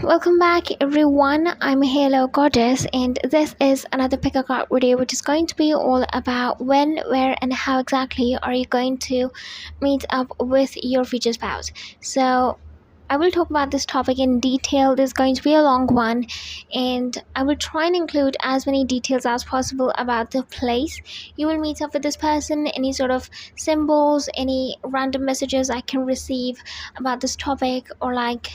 Welcome back everyone. I'm Halo Goddess and this is another pick a card video which is going to be all about when, where and how exactly are you going to meet up with your future spouse. So I will talk about this topic in detail. This is going to be a long one and I will try and include as many details as possible about the place you will meet up with this person, any sort of symbols, any random messages I can receive about this topic, or like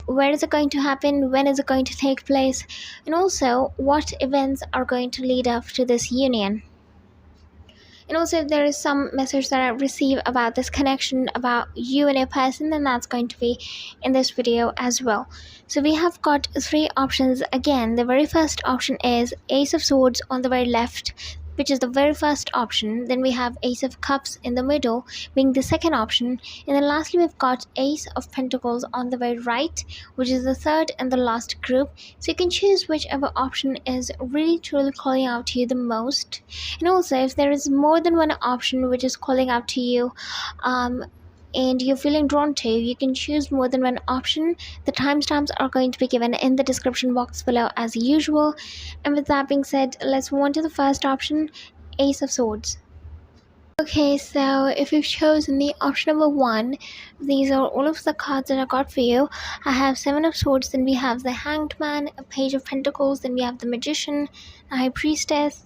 where is it going to happen, when is it going to take place, and also what events are going to lead up to this union. And also if there is some message that I receive about this connection about you and a person, then that's going to be in this video as well. So we have got three options. Again, the very first option is Ace of Swords on the very left, which is the very first option. Then we have Ace of Cups in the middle being the second option, and then lastly we've got Ace of Pentacles on the very right, which is the third and the last group. So you can choose whichever option is really truly calling out to you the most. And also if there is more than one option which is calling out to you, and you're feeling drawn to, you can choose more than one option. The timestamps are going to be given in the description box below as usual. And with that being said, let's move on to the first option, Ace of Swords. Okay, so if you've chosen the option number one, these are all of the cards that I got for you. I have Seven of Swords, then we have the Hanged Man, a Page of Pentacles, then we have the Magician, the High Priestess,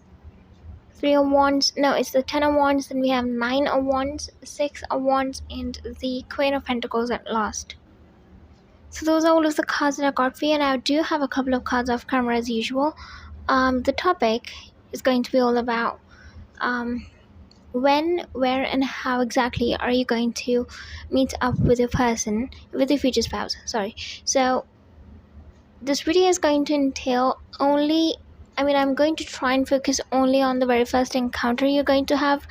Three of Wands, no, it's the Ten of Wands, then we have Nine of Wands, Six of Wands, and the Queen of Pentacles at last. So those are all of the cards that I got for you, and I do have a couple of cards off camera as usual. The topic is going to be all about when, where, and how exactly are you going to meet up with your person, with your future spouse, sorry. So this video is going to entail I'm going to try and focus only on the very first encounter you're going to have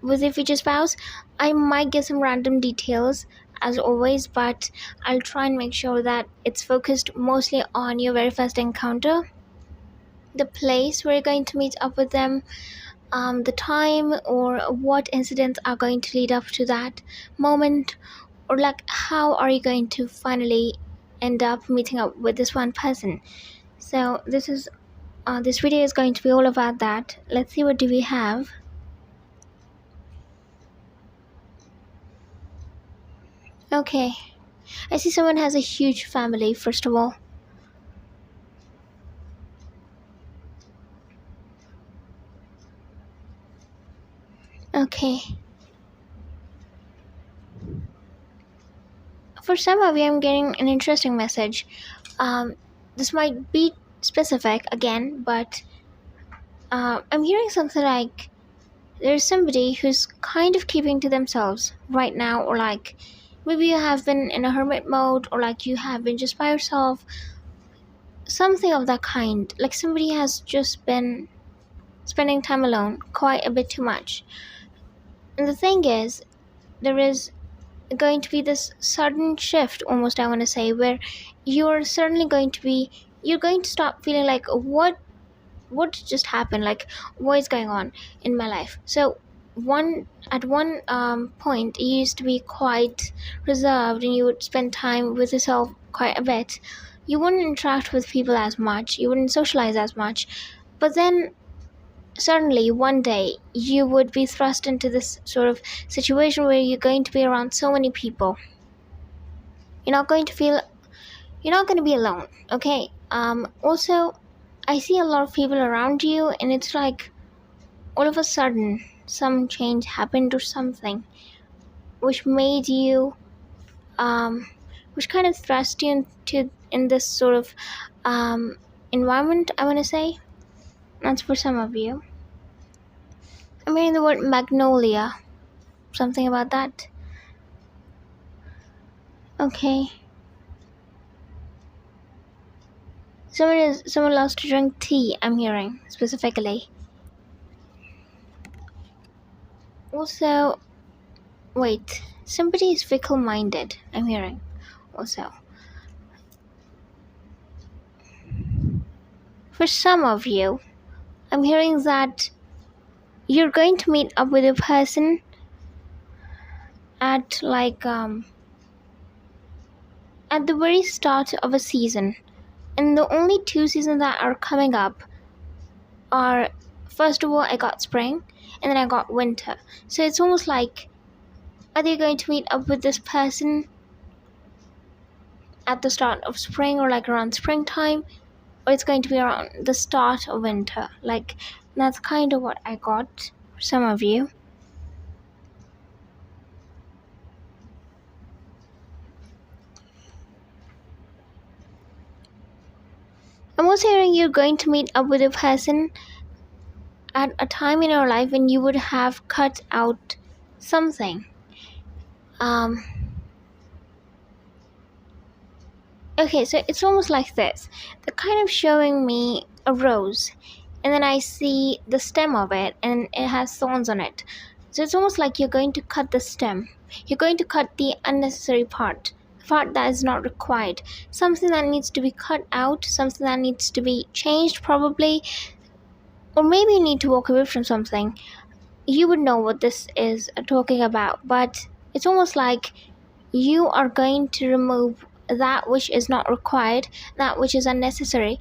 with your future spouse. I might get some random details as always, but I'll try and make sure that it's focused mostly on your very first encounter, the place where you're going to meet up with them, the time or what incidents are going to lead up to that moment, or like how are you going to finally end up meeting up with this one person. So this video is going to be all about that. Let's see, what do we have? Okay, I see someone has a huge family, first of all. Okay, for some of you I'm getting an interesting message. This might be specific again, but I'm hearing something like there's somebody who's kind of keeping to themselves right now, or like maybe you have been in a hermit mode, or like you have been just by yourself, something of that kind. Like somebody has just been spending time alone quite a bit too much. And the thing is, there is going to be this sudden shift, almost I want to say, where you're going to stop feeling like what just happened, like what is going on in my life. So at one point you used to be quite reserved and you would spend time with yourself quite a bit. You wouldn't interact with people as much, you wouldn't socialize as much, but then suddenly one day you would be thrust into this sort of situation where you're going to be around so many people. You're not going to be alone. Okay, also I see a lot of people around you, and it's like all of a sudden some change happened or something which made you which kind of thrust you in this sort of environment, I want to say. That's for some of you. I'm hearing the word magnolia, something about that. Okay, someone loves to drink tea, I'm hearing specifically. Also, wait, somebody is fickle-minded, I'm hearing also. For some of you, I'm hearing that you're going to meet up with a person at at the very start of a season, and the only two seasons that are coming up are, first of all, I got spring, and then I got winter. So it's almost like, are you going to meet up with this person at the start of spring or like around springtime, or it's going to be around the start of winter? Like, that's kind of what I got for some of you. I'm also hearing you're going to meet up with a person at a time in your life when you would have cut out something. Okay, so it's almost like this. They're kind of showing me a rose, and then I see the stem of it, and it has thorns on it. So it's almost like you're going to cut the stem. You're going to cut the unnecessary part, the part that is not required, something that needs to be cut out, something that needs to be changed probably, or maybe you need to walk away from something. You would know what this is talking about, but it's almost like you are going to remove that which is not required, that which is unnecessary.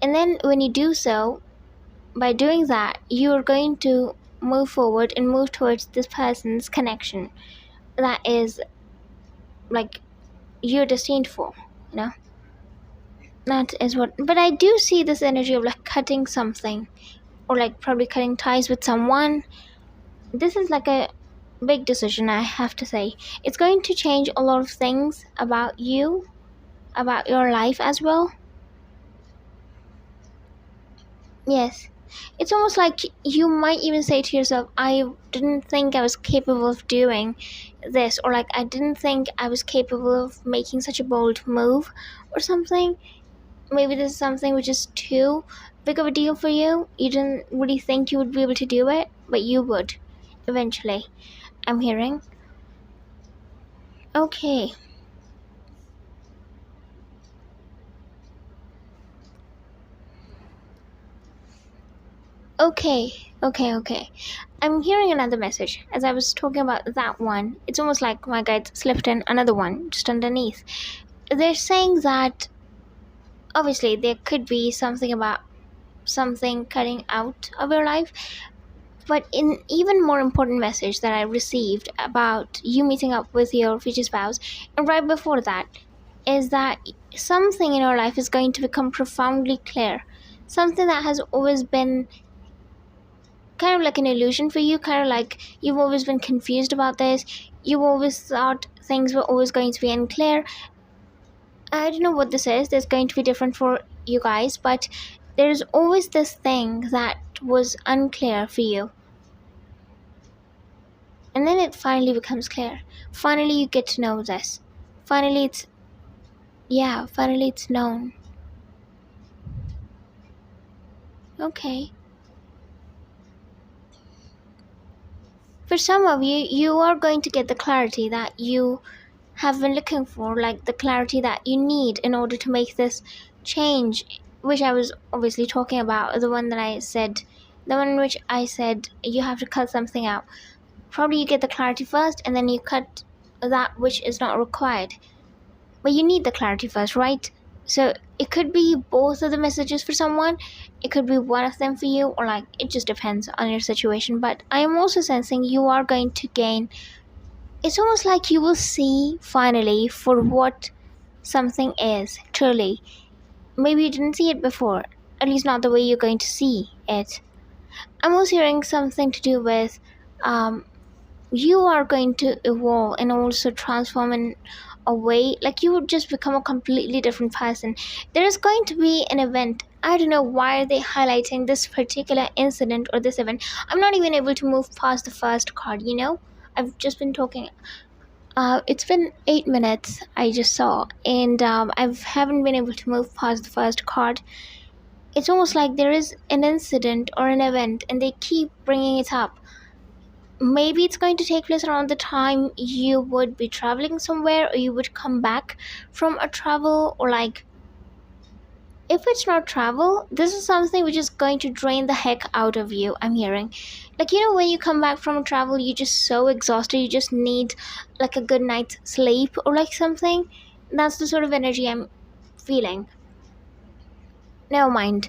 And then when you do so, by doing that, you are going to move forward and move towards this person's connection that is like you're destined for, you know? That is what, but I do see this energy of like cutting something, or like probably cutting ties with someone. This is like a big decision, I have to say. It's going to change a lot of things about you, about your life as well. Yes, it's almost like you might even say to yourself, I didn't think I was capable of doing this, or like I didn't think I was capable of making such a bold move or something. Maybe this is something which is too big of a deal for you. You didn't really think you would be able to do it, but you would eventually, I'm hearing. Okay. Okay. I'm hearing another message. As I was talking about that one, it's almost like my guide slipped in another one just underneath. They're saying that obviously there could be something about something cutting out of your life, but an even more important message that I received about you meeting up with your future spouse, and right before that, is that something in your life is going to become profoundly clear. Something that has always been kind of like an illusion for you, kind of like you've always been confused about this. You always thought things were always going to be unclear. I don't know what this is. There's going to be different for you guys, but there's always this thing that was unclear for you. And then it finally becomes clear. Finally you get to know this. Finally it's known. Okay. For some of you, you are going to get the clarity that you have been looking for, like the clarity that you need in order to make this change, which I was obviously talking about, the one in which I said you have to cut something out. Probably you get the clarity first, and then you cut that which is not required. But you need the clarity first, right? So it could be both of the messages for someone. It could be one of them for you, or like it just depends on your situation. But I am also sensing you are going to gain. It's almost like you will see finally for what something is, truly. Maybe you didn't see it before, at least not the way you're going to see it. I'm also hearing something to do with you are going to evolve and also transform in a way, like you would just become a completely different person. There is going to be an event. I don't know why are they highlighting this particular incident or this event. I'm not even able to move past the first card, you know? I've just been talking. It's been 8 minutes, I just saw, and I haven't been able to move past the first card. It's almost like there is an incident or an event, and they keep bringing it up. Maybe it's going to take place around the time you would be traveling somewhere, or you would come back from a travel, or like, if it's not travel, this is something which is going to drain the heck out of you, I'm hearing. Like, you know, when you come back from travel, you're just so exhausted, you just need like a good night's sleep or like something. That's the sort of energy I'm feeling. Never mind.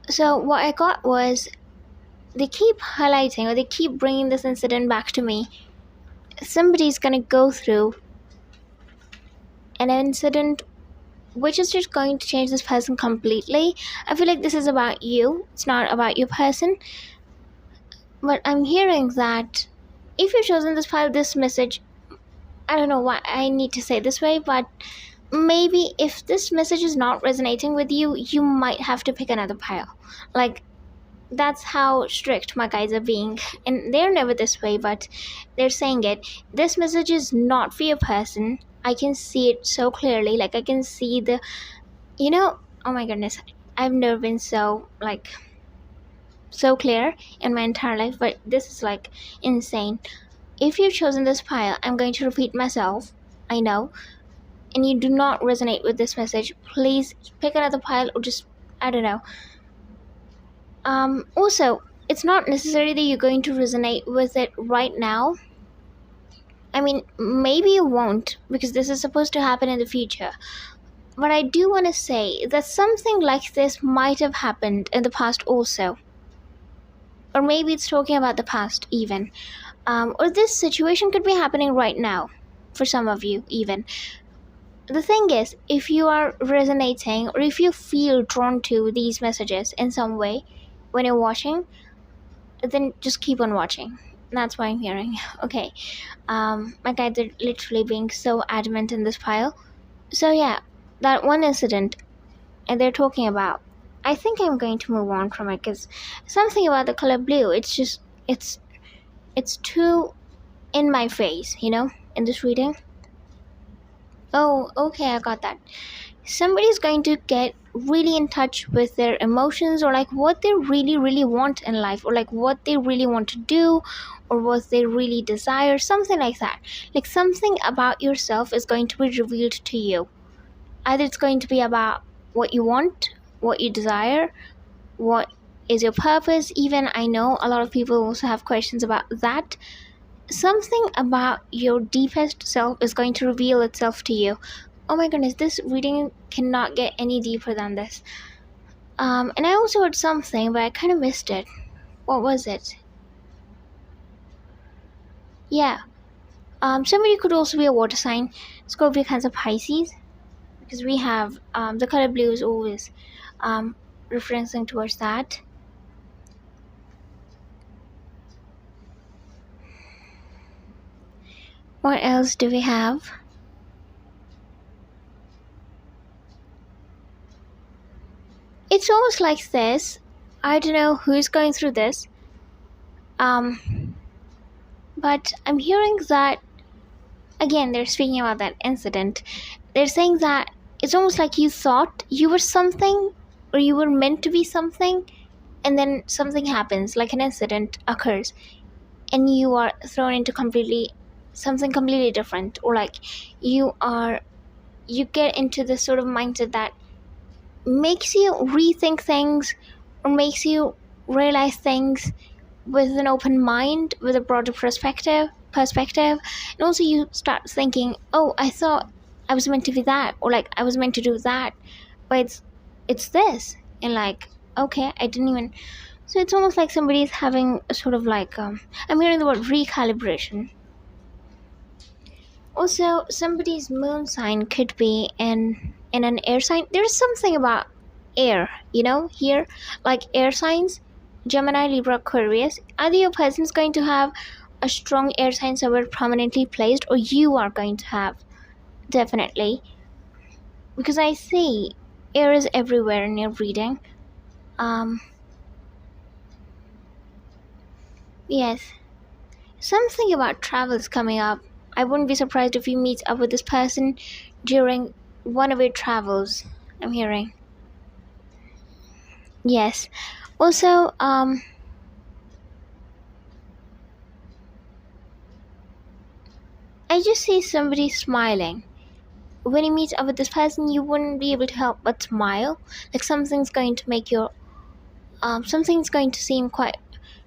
So what I got was, they keep highlighting, or they keep bringing this incident back to me. Somebody's gonna go through an incident which is just going to change this person completely. I feel like this is about you, it's not about your person. But I'm hearing that if you've chosen this file, this message, I don't know why I need to say this way, but maybe if this message is not resonating with you, you might have to pick another pile. Like, that's how strict my guides are being, and they're never this way, but they're saying it. This message is not for your person. I can see it so clearly. Like, I can see the, oh my goodness, I've never been so, like, so clear in my entire life, but this is like insane. If you've chosen this pile, I'm going to repeat myself, I know, and you do not resonate with this message, please pick another pile, or just, I don't know. Also, it's not necessary that you're going to resonate with it right now. I mean, maybe you won't, because this is supposed to happen in the future. But I do want to say that something like this might have happened in the past also. Or maybe it's talking about the past even. Or this situation could be happening right now, for some of you even. The thing is, if you are resonating, or if you feel drawn to these messages in some way when you're watching, then just keep on watching. That's what I'm hearing. Okay. My guides are literally being so adamant in this pile. So yeah, that one incident and they're talking about, I think I'm going to move on from it, because something about the color blue, it's too in my face, in this reading. Oh, okay, I got that. Somebody's going to get really in touch with their emotions, or like what they really, really want in life, or like what they really want to do, or what they really desire, something like that. Like, something about yourself is going to be revealed to you. Either it's going to be about what you want, what you desire, what is your purpose. Even, I know a lot of people also have questions about that. Something about your deepest self is going to reveal itself to you. Oh my goodness, this reading cannot get any deeper than this. And I also heard something, but I kind of missed it. What was it? Yeah. Somebody could also be a water sign. Scorpio, Cancer, Pisces. Because we have, the color blue is always referencing towards that. What else do we have? It's almost like this. I don't know who's going through this. But I'm hearing that, again, they're speaking about that incident. They're saying that it's almost like you thought you were something, or you were meant to be something, and then something happens, like an incident occurs, and you are thrown into something completely different, or like you get into this sort of mindset that makes you rethink things, or makes you realize things with an open mind, with a broader perspective. And also you start thinking, oh, I thought I was meant to be that, or like I was meant to do that, but it's this, and like, okay, I didn't even. So it's almost like somebody's having a sort of like, I'm hearing the word recalibration. Also, somebody's moon sign could be in an air sign. There's something about air, here, like air signs, Gemini, Libra, Aquarius. Either your person's going to have a strong air sign somewhere prominently placed, or you are going to have, definitely. Because I see air is everywhere in your reading. Yes. Something about travel is coming up. I wouldn't be surprised if you meet up with this person during one of your travels, I'm hearing. Yes. Also, I just see somebody smiling. When you meet up with this person, you wouldn't be able to help but smile. Like, something's going to make your, something's going to seem quite,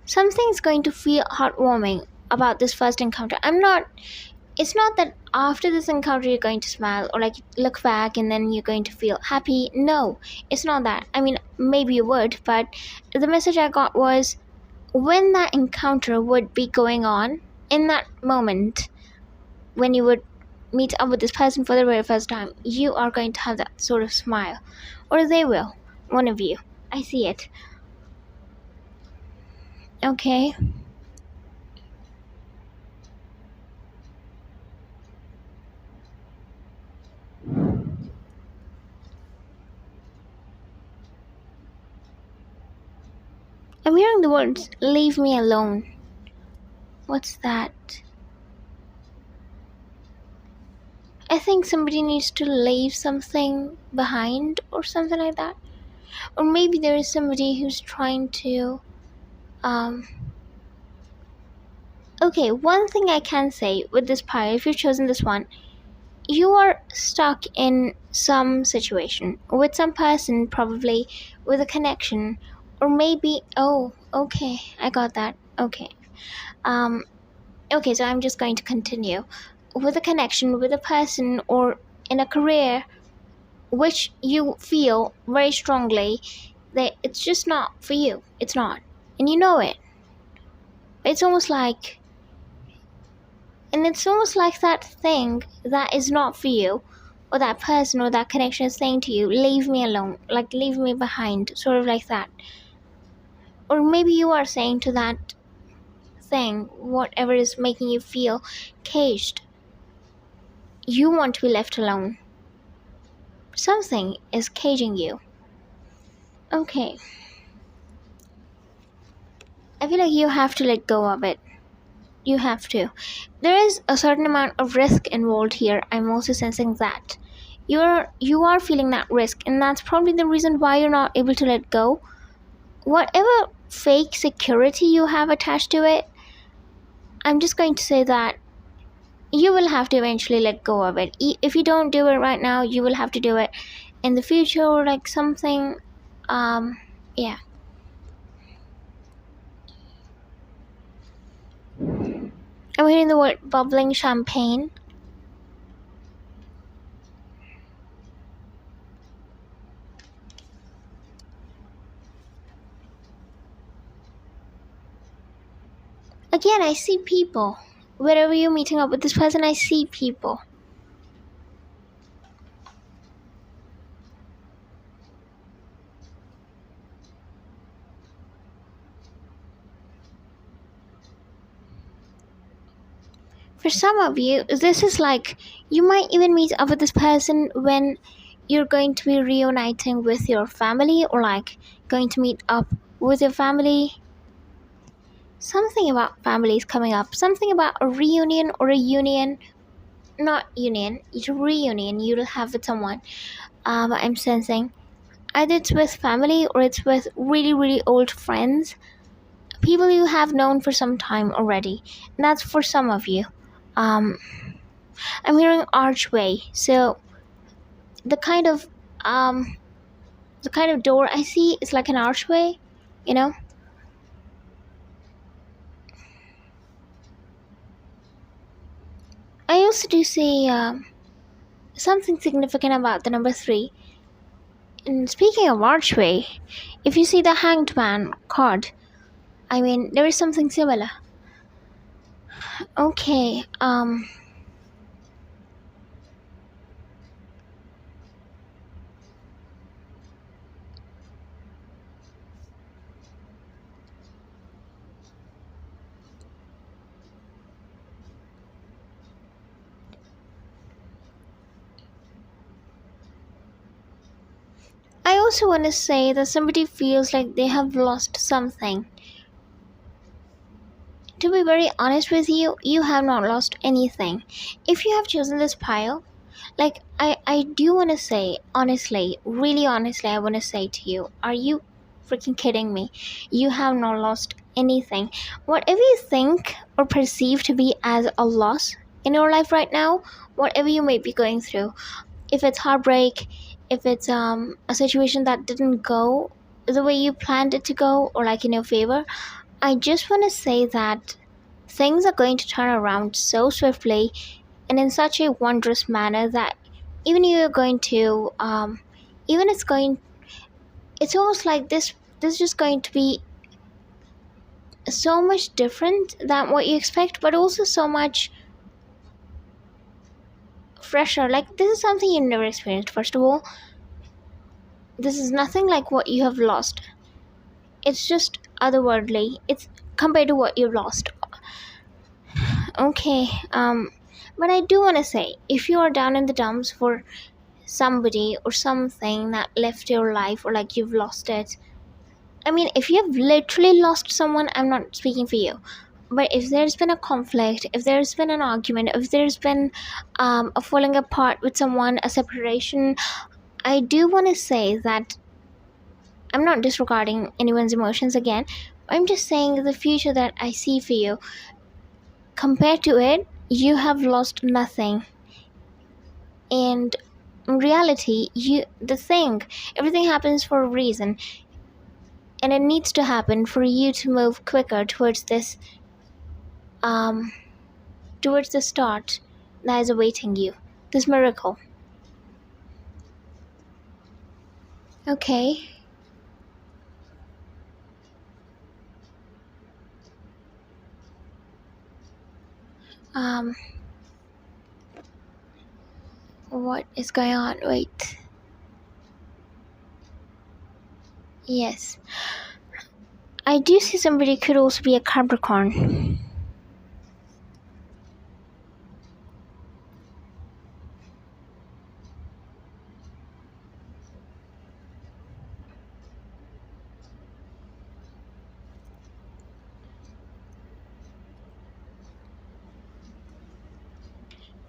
something's going to feel heartwarming about this first encounter. I'm not It's not that after this encounter you're going to smile or like look back and then you're going to feel happy. No, it's not that. I mean, maybe you would, but the message I got was when that encounter would be going on, in that moment when you would meet up with this person for the very first time, you are going to have that sort of smile, or they will, one of you. I see it. Okay. I'm hearing the words, leave me alone. What's that? I think somebody needs to leave something behind or something like that. Or maybe there is somebody who's trying to okay, one thing I can say with this pile, if you've chosen this one, you are stuck in some situation with some person, probably with a connection, or maybe oh, okay, I got that. Okay. Um okay, so I'm just going to continue. With a connection with a person or in a career which you feel very strongly that it's just not for you. It's not. And you know it. It's almost like that thing that is not for you, or that person or that connection is saying to you, leave me alone, like leave me behind, sort of like that. Or maybe you are saying to that thing, whatever is making you feel caged, you want to be left alone. Something is caging you. Okay. I feel like you have to let go of it. You have to. There is a certain amount of risk involved here. I'm also sensing that. You are feeling that risk, and that's probably the reason why you're not able to let go. Whatever fake security you have attached to it, I'm just going to say that you will have to eventually let go of it. If you don't do it right now, you will have to do it in the future, or like something. Yeah. I'm hearing the word bubbling champagne. Again, I see people. Wherever you're meeting up with this person, I see people. For some of you, this is like you might even meet up with this person when you're going to be reuniting with your family, or like going to meet up with your family. Something about family is coming up. Something about a reunion or a union. Not union, it's a reunion you'll have with someone. I'm sensing. Either it's with family or it's with really, really old friends. People you have known for some time already. And that's for some of you. I'm hearing archway. So the kind of door I see is like an archway, you know. I also do see something significant about the number 3. And speaking of archway, if you see the hanged man card, I mean there is something similar. Okay. I also want to say that somebody feels like they have lost something. To be very honest with you, you have not lost anything. If you have chosen this pile, like I do want to say, honestly, really honestly, I want to say to you, are you freaking kidding me? You have not lost anything. Whatever you think or perceive to be as a loss in your life right now, whatever you may be going through, if it's heartbreak, if it's a situation that didn't go the way you planned it to go, or like in your favor, I just want to say that things are going to turn around so swiftly. and in such a wondrous manner that even you're going to even it's almost like this is just going to be so much different than what you expect, but also so much fresher. Like, this is something you've never experienced. First of all, this is nothing like what you have lost. It's just otherworldly. It's compared to what you've lost. Okay, but I do want to say, if you are down in the dumps for somebody or something that left your life, or like you've lost it, I mean, if you have literally lost someone, I'm not speaking for you. But if there's been a conflict, if there's been an argument, if there's been a falling apart with someone, a separation, I do want to say that I'm not disregarding anyone's emotions again. I'm just saying the future that I see for you, compared to it, you have lost nothing. And in reality, everything happens for a reason. And it needs to happen for you to move quicker towards this towards the start that is awaiting you, this miracle. Okay. um what is going on? Wait. Yes, I do see somebody could also be a Capricorn.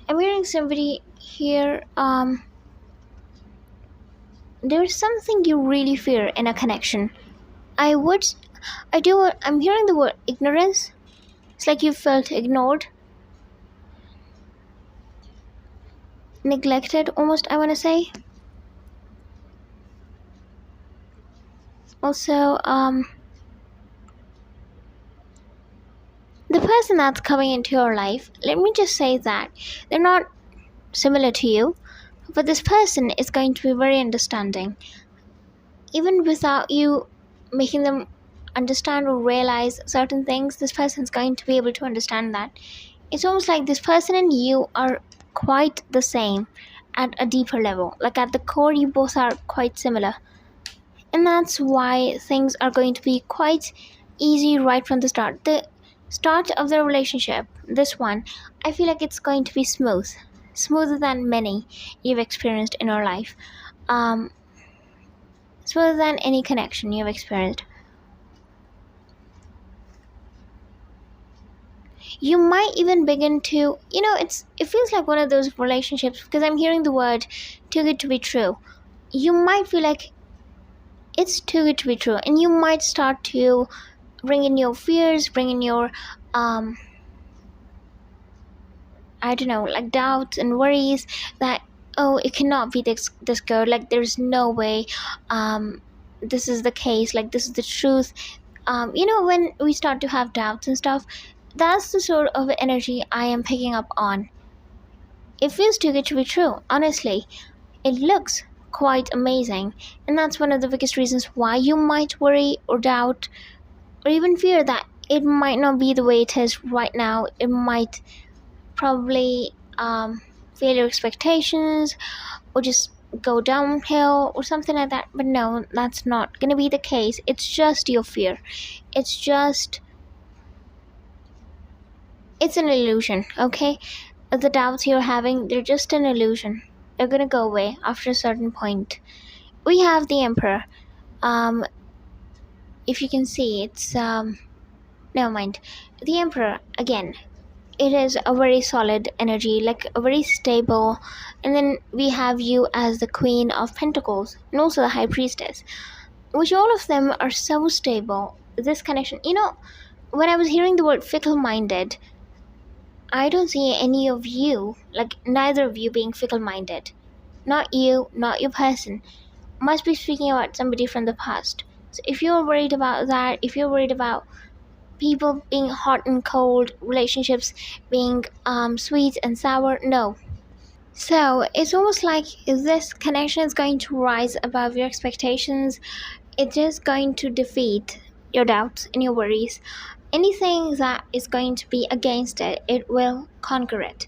I'm hearing somebody here. There's something you really fear in a connection. I'm hearing the word ignorance. It's like you felt ignored, neglected almost, I want to say. Also, the person that's coming into your life, let me just say that they're not similar to you, but this person is going to be very understanding. Even without you making them understand or realize certain things, this person's going to be able to understand that. It's almost like this person and you are quite the same at a deeper level. Like, at the core, you both are quite similar. And that's why things are going to be quite easy right from the start. The start of the relationship, this one, I feel like it's going to be smoother than many you've experienced in your life. Smoother than any connection you've experienced. You might even begin to, it feels like one of those relationships, because I'm hearing the word too good to be true. You might feel like it's too good to be true, and you might start to bring in your fears, bring in your I don't know, like doubts and worries that, oh, it cannot be this good, like there's no way this is the case, like this is the truth. When we start to have doubts and stuff, that's the sort of energy I am picking up on. It feels too good to be true, honestly. It looks quite amazing, and that's one of the biggest reasons why you might worry or doubt or even fear that it might not be the way it is right now. It might probably fail your expectations or just go downhill or something like that. But no, that's not gonna be the case. It's just your fear. It's an illusion, okay? The doubts you're having, they're just an illusion. They're gonna go away after a certain point. We have the Emperor. If you can see, it's never mind. The Emperor, again, it is a very solid energy, like a very stable. And then we have you as the Queen of Pentacles and also the High Priestess, which all of them are so stable. This connection, when I was hearing the word fickle-minded, I don't see any of you, like neither of you being fickle-minded. Not you, not your person. Must be speaking about somebody from the past. So if you're worried about that, if you're worried about people being hot and cold, relationships being sweet and sour. No. So it's almost like if this connection is going to rise above your expectations, it's just going to defeat your doubts and your worries. Anything that is going to be against it, it will conquer it.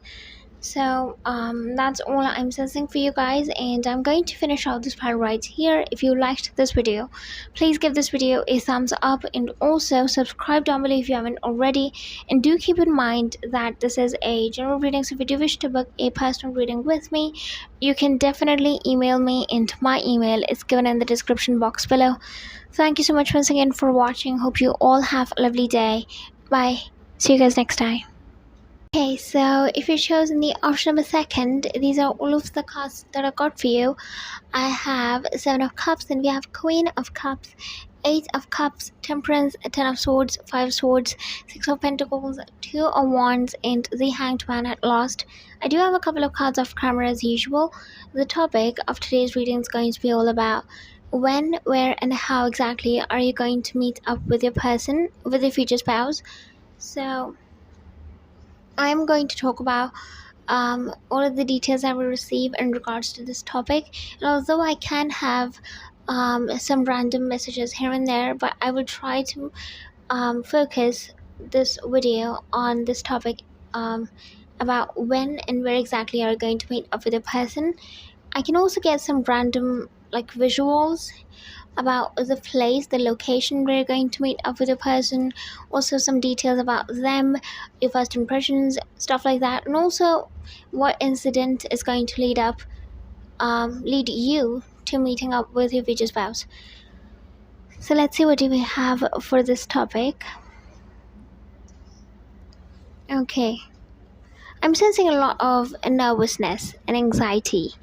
So that's all I'm sensing for you guys, and I'm going to finish out this part right here. If you liked this video, please give this video a thumbs up, and also subscribe down below if you haven't already. And do keep in mind that this is a general reading, so if you do wish to book a personal reading with me, you can definitely email me, and my email is given in the description box below. Thank you so much once again for watching. Hope you all have a lovely day. Bye. See you guys next time. Okay, so if you're chosen the option number second, these are all of the cards that I got for you. I have Seven of Cups, and we have Queen of Cups, Eight of Cups, Temperance, Ten of Swords, Five of Swords, Six of Pentacles, Two of Wands, and the Hanged Man at last. I do have a couple of cards off camera as usual. The topic of today's reading is going to be all about when, where, and how exactly are you going to meet up with your person, with your future spouse. So I'm going to talk about all of the details I will receive in regards to this topic. And although I can have some random messages here and there, but I will try to focus this video on this topic about when and where exactly are you going to meet up with a person. I can also get some random like visuals about the place, the location where you're going to meet up with a person, also some details about them, your first impressions, stuff like that, and also what incident is going to lead you to meeting up with your future spouse. So let's see, what do we have for this topic. Okay, I'm sensing a lot of nervousness and anxiety.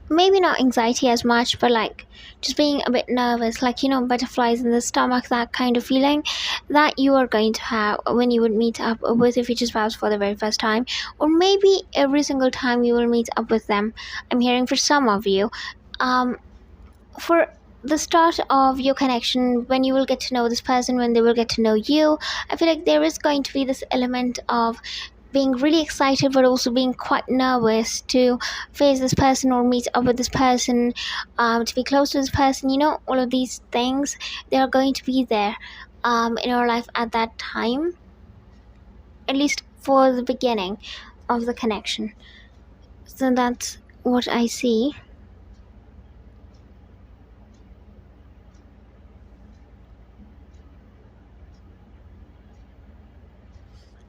Maybe not anxiety as much, but like just being a bit nervous, like, butterflies in the stomach, that kind of feeling that you are going to have when you would meet up with your future spouse for the very first time, or maybe every single time you will meet up with them. I'm hearing for some of you, for the start of your connection, when you will get to know this person, when they will get to know you, I feel like there is going to be this element of being really excited but also being quite nervous to face this person or meet up with this person, to be close to this person. All of these things, they are going to be there in your life at that time, at least for the beginning of the connection. So that's what I see.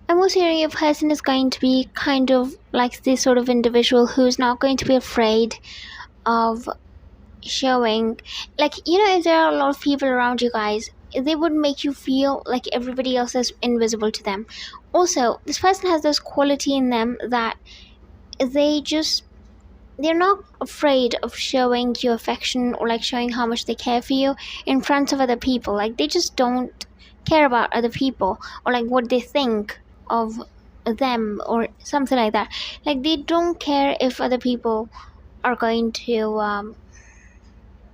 I'm also hearing your person is going to be kind of like this sort of individual who's not going to be afraid of showing, like, if there are a lot of people around you guys, they would make you feel like everybody else is invisible to them. Also, this person has this quality in them that they're not afraid of showing you affection or like showing how much they care for you in front of other people. Like, they just don't care about other people or like what they think of them or something like that. Like, they don't care if other people are going to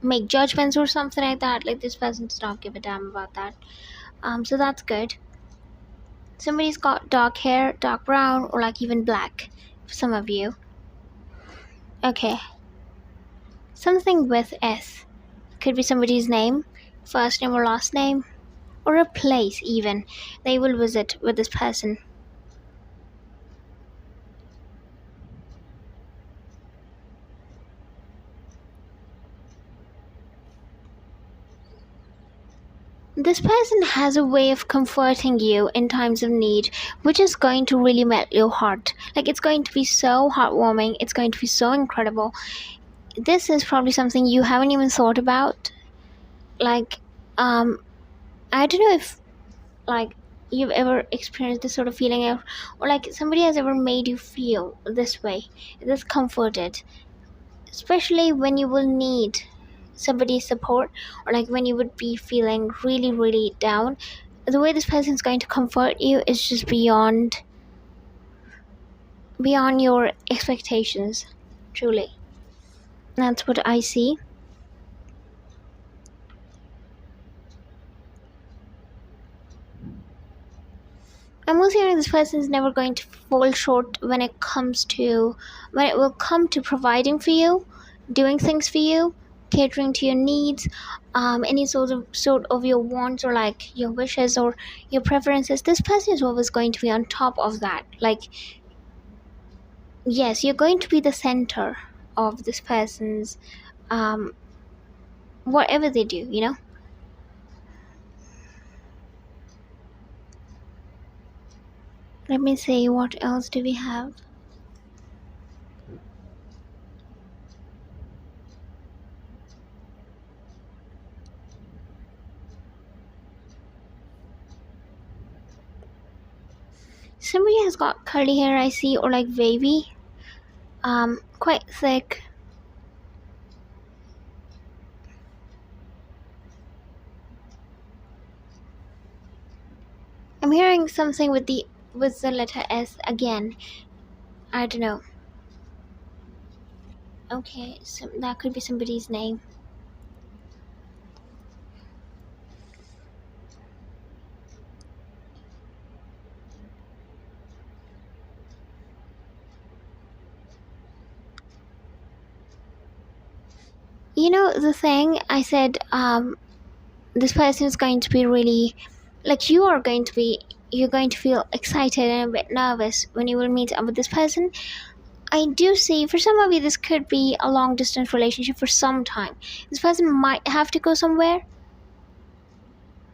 make judgments or something like that. Like, this person does not give a damn about that. So that's good. Somebody's got dark hair, dark brown, or like even black for some of you. Okay, something with S. Could be somebody's name, first name or last name, or a place even they will visit with this person. This person has a way of comforting you in times of need, which is going to really melt your heart. Like, it's going to be so heartwarming. It's going to be so incredible. This is probably something you haven't even thought about. Like, I don't know if like you've ever experienced this sort of feeling, or like somebody has ever made you feel this way, this comforted, especially when you will need somebody's support, or like when you would be feeling really, really down. The way this person is going to comfort you is just beyond your expectations. Truly, that's what I see. I'm also hearing this person is never going to fall short when it will come to providing for you, doing things for you, catering to your needs, any sort of your wants or like your wishes or your preferences. This person is always going to be on top of that. Like, yes, you're going to be the center of this person's um whatever they do. Let me see, what else do we have? Somebody has got curly hair, I see, or like wavy, quite thick. I'm hearing something with the letter S again. I don't know. Okay, so that could be somebody's name. You know the thing I said, this person is going to be really, like, you're going to feel excited and a bit nervous when you will meet up with this person. I do see for some of you this could be a long distance relationship for some time. This person might have to go somewhere.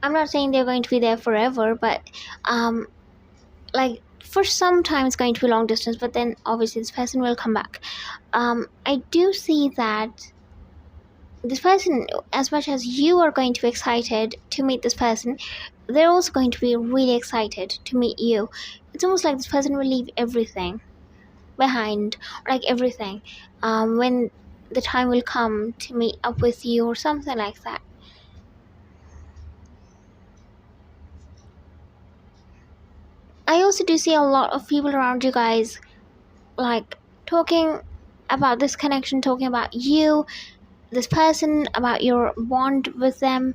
I'm not saying they're going to be there forever, but like for some time it's going to be long distance, but then obviously this person will come back. I do see that this person, as much as you are going to be excited to meet this person, they're also going to be really excited to meet you. It's almost like this person will leave everything behind, like everything, when the time will come to meet up with you or something like that. I also do see a lot of people around you guys, like, talking about this connection, talking about you, this person, about your bond with them,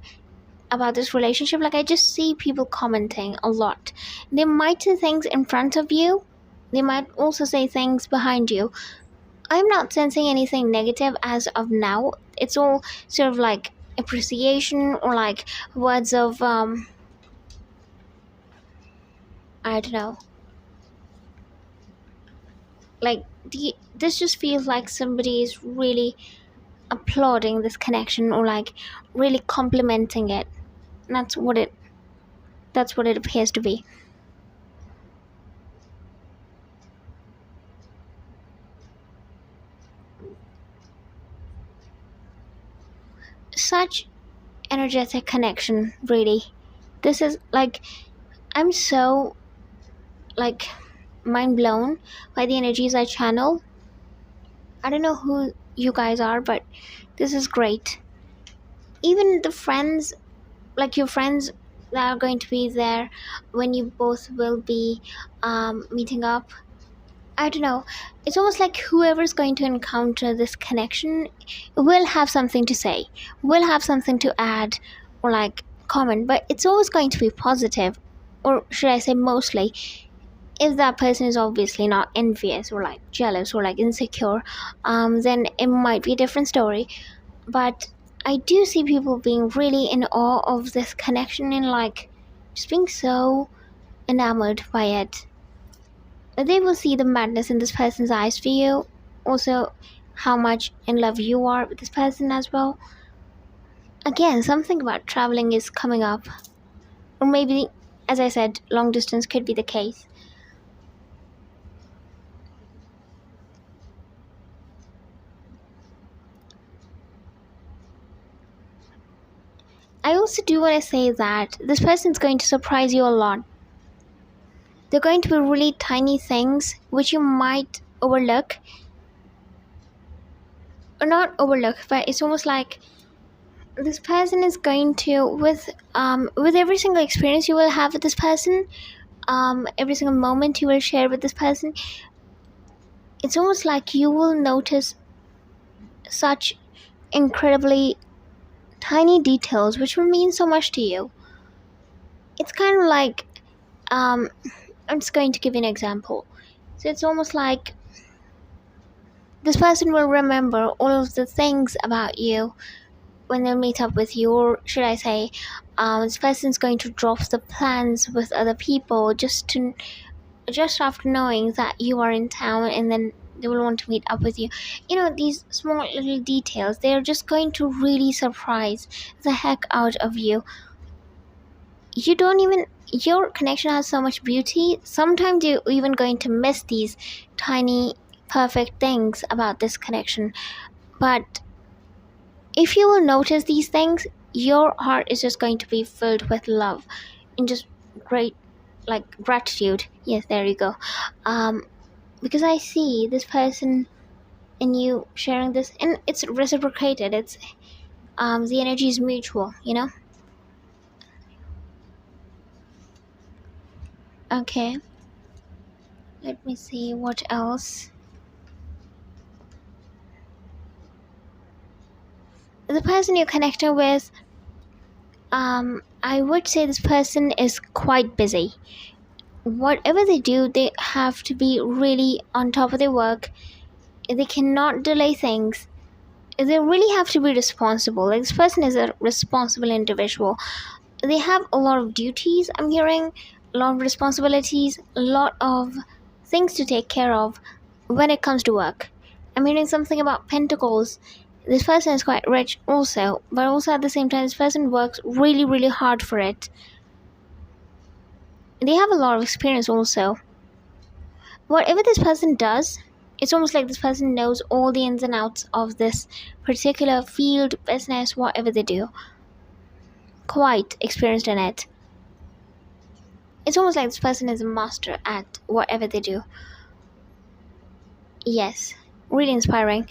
about this relationship. Like, I just see people commenting a lot. They might say things in front of you, they might also say things behind you. I'm not sensing anything negative as of now. It's all sort of like appreciation or like words of I don't know. Like, this just feels like somebody is really applauding this connection or like really complimenting it. That's what it appears to be. Such energetic connection, really. This is like, I'm so like mind blown by the energies I channel. I don't know who you guys are, but this is great. Even the friends, like your friends that are going to be there when you both will be meeting up. I don't know. It's almost like whoever's going to encounter this connection will have something to say, will have something to add or like comment, but it's always going to be positive, or should I say mostly. If that person is obviously not envious or like jealous or like insecure, then it might be a different story. But I do see people being really in awe of this connection and like just being so enamored by it. They will see the madness in this person's eyes for you, also how much in love you are with this person as well. Again, something about traveling is coming up, or maybe, as I said, long distance could be the case. I also do want to say that this person's going to surprise you a lot. They're going to be really tiny things which you might overlook, or not overlook, but it's almost like this person is going to, with every single experience you will have with this person, every single moment you will share with this person, it's almost like you will notice such incredibly tiny details which will mean so much to you. It's kind of like, um I'm just going to give you an example. So it's almost like this person will remember all of the things about you when they'll meet up with you, or should I say, this person's going to drop the plans with other people just after knowing that you are in town, and then they will want to meet up with you. These small little details, they're just going to really surprise the heck out of you. You don't even Your connection has so much beauty. Sometimes you're even going to miss these tiny perfect things about this connection, but if you will notice these things, your heart is just going to be filled with love and just great, like, gratitude. Yes, there you go. Because I see this person and you sharing this, and it's reciprocated. It's the energy is mutual. Okay, let me see what else. The person you're connecting with, I would say this person is quite busy. Whatever they do, they have to be really on top of their work. They cannot delay things. They really have to be responsible. Like, this person is a responsible individual. They have a lot of duties, I'm hearing, a lot of responsibilities, a lot of things to take care of when it comes to work. I'm hearing something about pentacles. This person is quite rich also, but also at the same time, this person works really, really hard for it. They have a lot of experience also. Whatever this person does, it's almost like this person knows all the ins and outs of this particular field, business, whatever they do. Quite experienced in it. It's almost like this person is a master at whatever they do. Yes, really inspiring.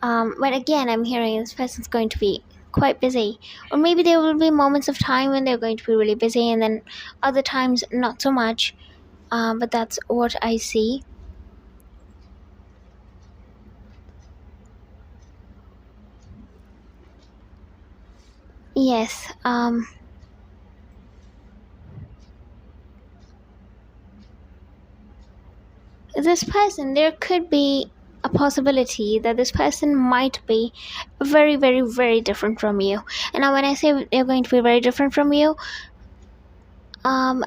But again, I'm hearing this person's going to be quite busy. Or maybe there will be moments of time when they're going to be really busy, and then other times not so much. But that's what I see. Yes, this person, there could be a possibility that this person might be very, very, very different from you. And now when I say they're going to be very different from you, I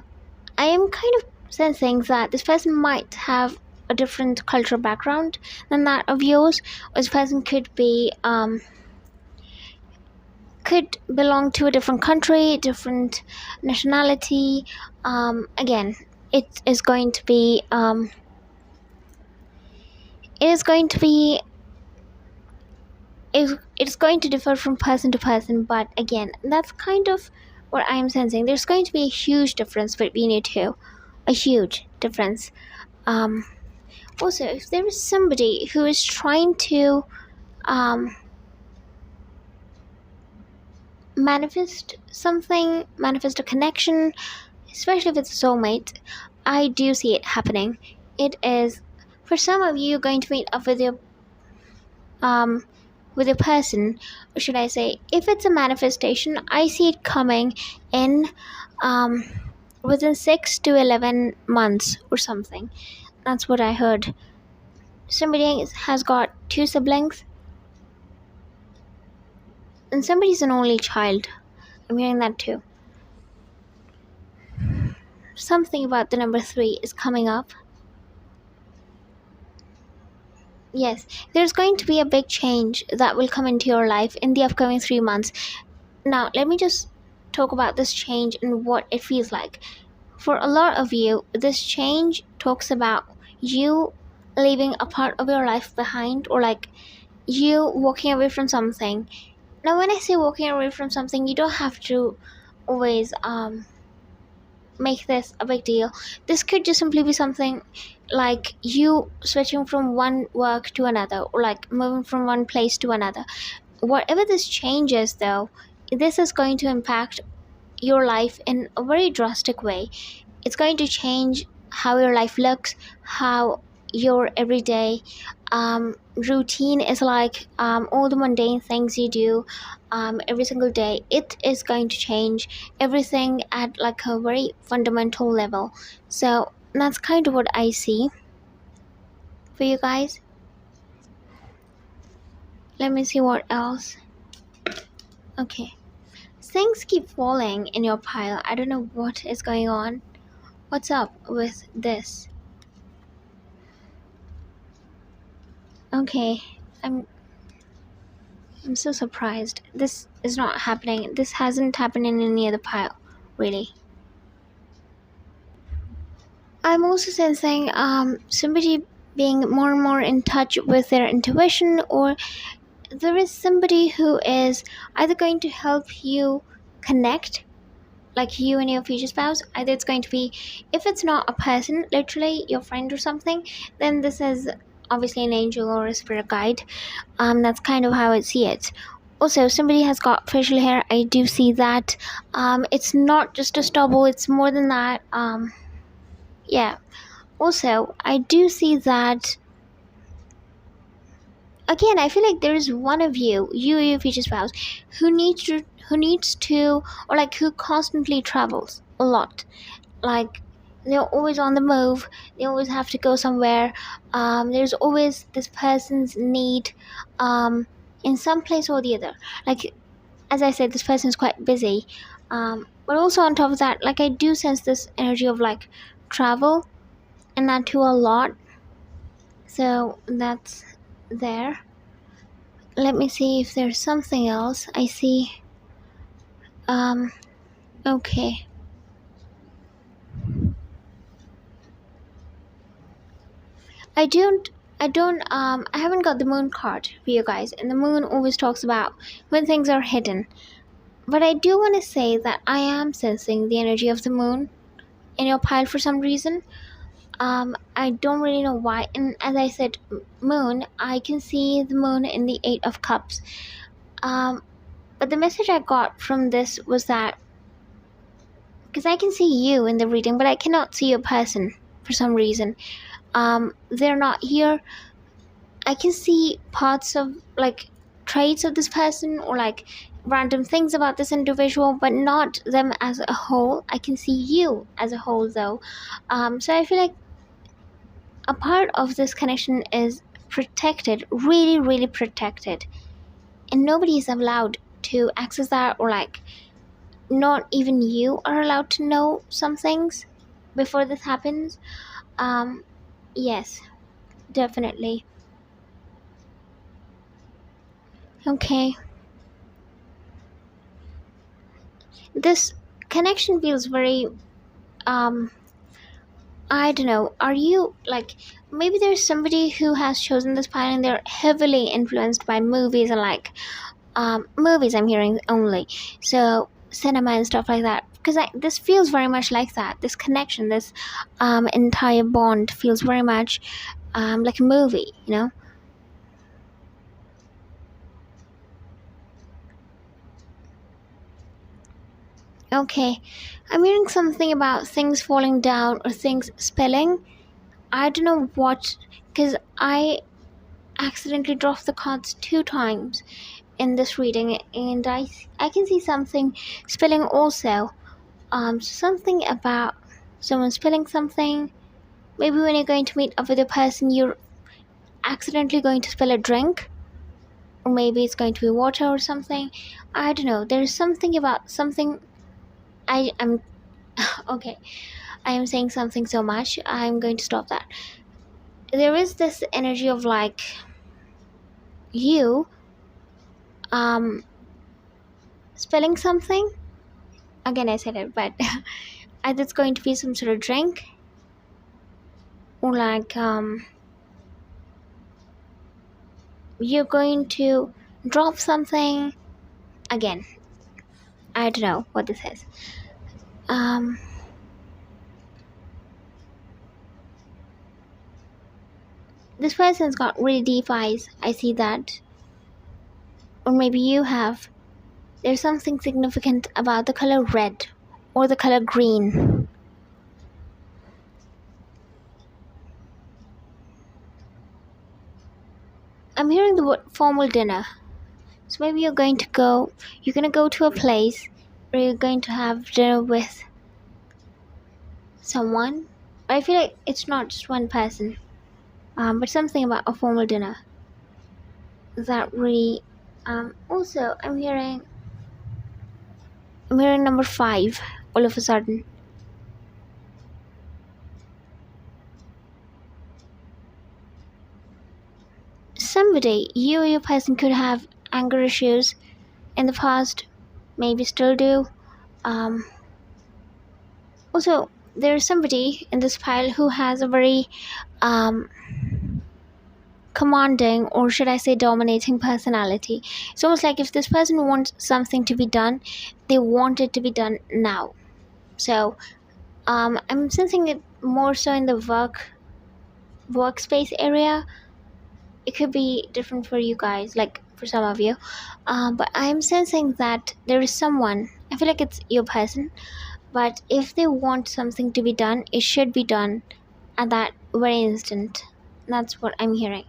am kind of sensing that this person might have a different cultural background than that of yours. Or this person could belong to a different country, different nationality. Again, it is going to be it is going to be it's going to differ from person to person, but again, that's kind of what I'm sensing. There's going to be a huge difference between you two, a huge difference. Also, if there is somebody who is trying to manifest something, manifest a connection, especially if it's a soulmate, I do see it happening. It is, for some of you, going to meet up with a person, or should I say, if it's a manifestation, I see it coming in within 6 to 11 months or something. That's what I heard. Somebody has got 2 siblings, and somebody's an only child. I'm hearing that too. Something about the number 3 is coming up. Yes, there's going to be a big change that will come into your life in the upcoming 3 months. Now, let me just talk about this change and what it feels like. For a lot of you, this change talks about you leaving a part of your life behind, or like you walking away from something. Now, when I say walking away from something, you don't have to always make this a big deal. This could just simply be something like you switching from one work to another, or like moving from one place to another. Whatever this change is, though, this is going to impact your life in a very drastic way. It's going to change how your life looks, how your everyday routine is like, all the mundane things you do every single day. It is going to change everything at like a very fundamental level. So that's kind of what I see for you guys. Let me see what else. Okay. Things keep falling in your pile. I don't know what is going on. What's up with this? Okay. I'm so surprised. This is not happening. This hasn't happened in any other pile, really. I'm also sensing somebody being more and more in touch with their intuition, or there is somebody who is either going to help you connect, like you and your future spouse. Either it's going to be, if it's not a person, literally your friend or something, then this is obviously an angel or a spirit guide. That's kind of how I see it. Also, somebody has got facial hair. I do see that. It's not just a stubble, it's more than that. Yeah. Also, I do see that again. I feel like there is one of you, your future spouse, who needs to, or like who constantly travels a lot. Like they're always on the move. They always have to go somewhere. There's always this person's need, in some place or the other. Like as I said, this person is quite busy. But also on top of that, like I do sense this energy of like travel, and that too a lot. So that's there. Let me see if there's something else I see. Okay. I haven't got the moon card for you guys, and the moon always talks about when things are hidden. But I do want to say that I am sensing the energy of the moon in your pile for some reason. I don't really know why. And as I said, moon, I can see the moon in the Eight of Cups. But the message I got from this was that, because I can see you in the reading, but I cannot see your person for some reason. They're not here. I can see parts of like traits of this person, or like random things about this individual, but not them as a whole. I can see you as a whole though. So I feel like a part of this connection is protected, really, really protected, and nobody is allowed to access that, or like not even you are allowed to know some things before this happens. Yes, definitely. Okay. This connection feels very I don't know. Are you like, maybe there's somebody who has chosen this path and they're heavily influenced by movies, and like movies I'm hearing only. So cinema and stuff like that. Because this feels very much like that. This connection, this entire bond feels very much like a movie, you know? Okay. I'm hearing something about things falling down or things spilling. I don't know what, because I accidentally dropped the cards 2 times in this reading, and I can see something spilling also. Something about someone spilling something. Maybe when you're going to meet up with a person, you're accidentally going to spill a drink, or maybe it's going to be water or something. I don't know. There's something about something. I am okay. I am saying something so much. I'm going to stop that. There is this energy of like you spilling something. Again, I said it, but either it's going to be some sort of drink, or like you're going to drop something. Again, I don't know what this is. This person's got really deep eyes. I see that. Or maybe you have. There's something significant about the color red or the color green. I'm hearing the word formal dinner. So maybe you're going to go to a place where you're going to have dinner with someone, I feel like it's not just one person, but something about a formal dinner that really. Also, I'm hearing number 5 all of a sudden. Somebody, you or your person, could have anger issues in the past, maybe still do. Um, Also, there's somebody in this pile who has a very um, commanding, or should I say dominating, personality. It's almost like if this person wants something to be done, they want it to be done now. So I'm sensing it more so in the workspace area. It could be different for you guys, like for some of you, but I'm sensing that there is someone. I feel like it's your person, but if they want something to be done, it should be done at that very instant. That's what I'm hearing.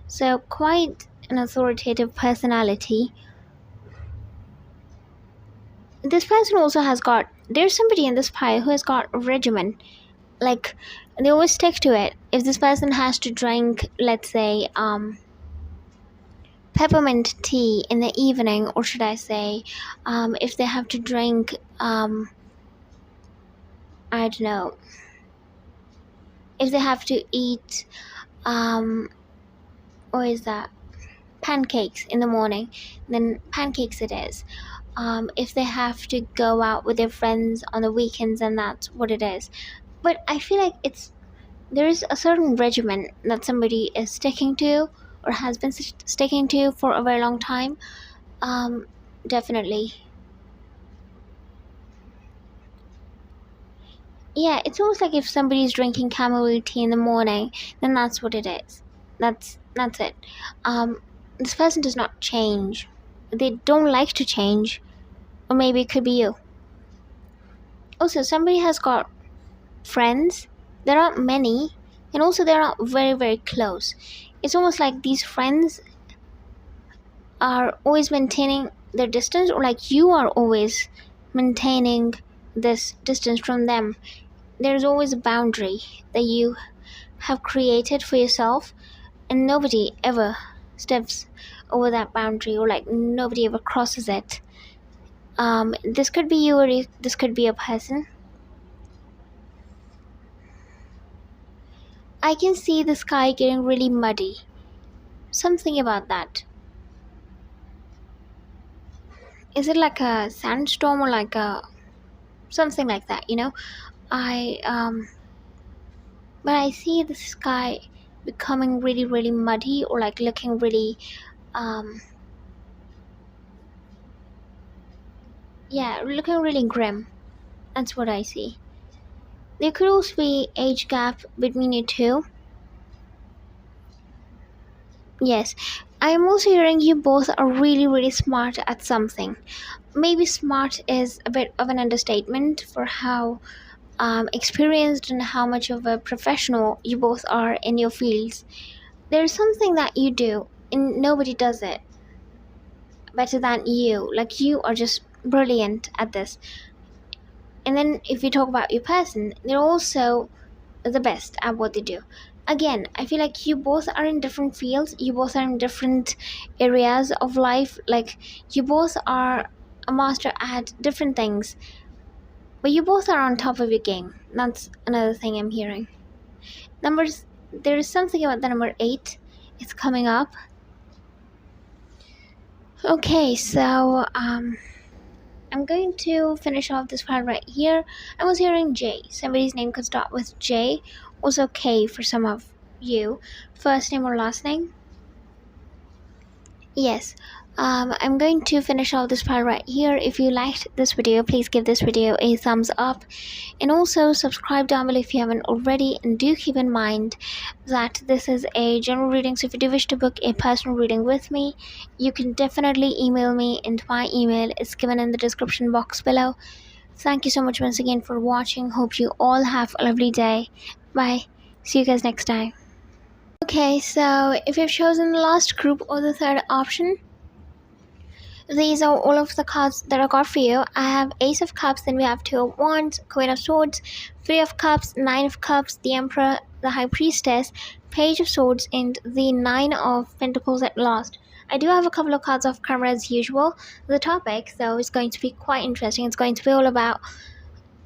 So, quite an authoritative personality. This person also has got. There's somebody in this pile who has got a regimen. Like, they always stick to it. If this person has to drink, let's say, peppermint tea in the evening, or should I say, if they have to drink, I don't know, if they have to eat, or is that pancakes in the morning, then pancakes it is. If they have to go out with their friends on the weekends, and that's what it is. But I feel like there is a certain regimen that somebody is sticking to, or has been sticking to for a very long time. Definitely. Yeah, it's almost like if somebody's drinking chamomile tea in the morning, then that's what it is. That's it. This person does not change. They don't like to change, or maybe it could be you. Also, somebody has got friends. There aren't many, and also they're not very very close. It's almost like these friends are always maintaining their distance, or like you are always maintaining this distance from them. There's always a boundary that you have created for yourself, and nobody ever steps over that boundary, or like nobody ever crosses it. This could be you, or this could be a person. I can see the sky getting really muddy. Something about that. Is it like a sandstorm, or like a something like that, I but I see the sky becoming really really muddy, or like looking really yeah, looking really grim. That's what I see. There could also be age gap between you two. Yes, I'm also hearing you both are really really smart at something. Maybe smart is a bit of an understatement for how experienced and how much of a professional you both are in your fields. There's something that you do, and nobody does it better than you. Like, you are just brilliant at this. And then, if you talk about your person, they're also the best at what they do. Again, I feel like you both are in different fields, you both are in different areas of life. Like, you both are a master at different things, but you both are on top of your game. That's another thing I'm hearing. Numbers, there is something about the number 8. It's coming up. Okay, so I'm going to finish off this part right here. I was hearing J. Somebody's name could start with J. Also K for some of you. First name or last name? Yes. I'm going to finish off this part right here. If you liked this video, please give this video a thumbs up, and also subscribe down below if you haven't already. And do keep in mind that this is a general reading, so if you do wish to book a personal reading with me, you can definitely email me, and my email is given in the description box below. Thank you so much once again for watching. Hope you all have a lovely day. Bye. See you guys next time. Okay, so if you've chosen the last group or the third option, These are all of the cards that I got for you. I have Ace of Cups, then we have Two of Wands, Queen of Swords, Three of Cups, Nine of Cups, the Emperor, the High Priestess, Page of Swords, and the Nine of Pentacles at last. I do have a couple of cards off camera as usual. The topic, though, is going to be quite interesting. It's going to be all about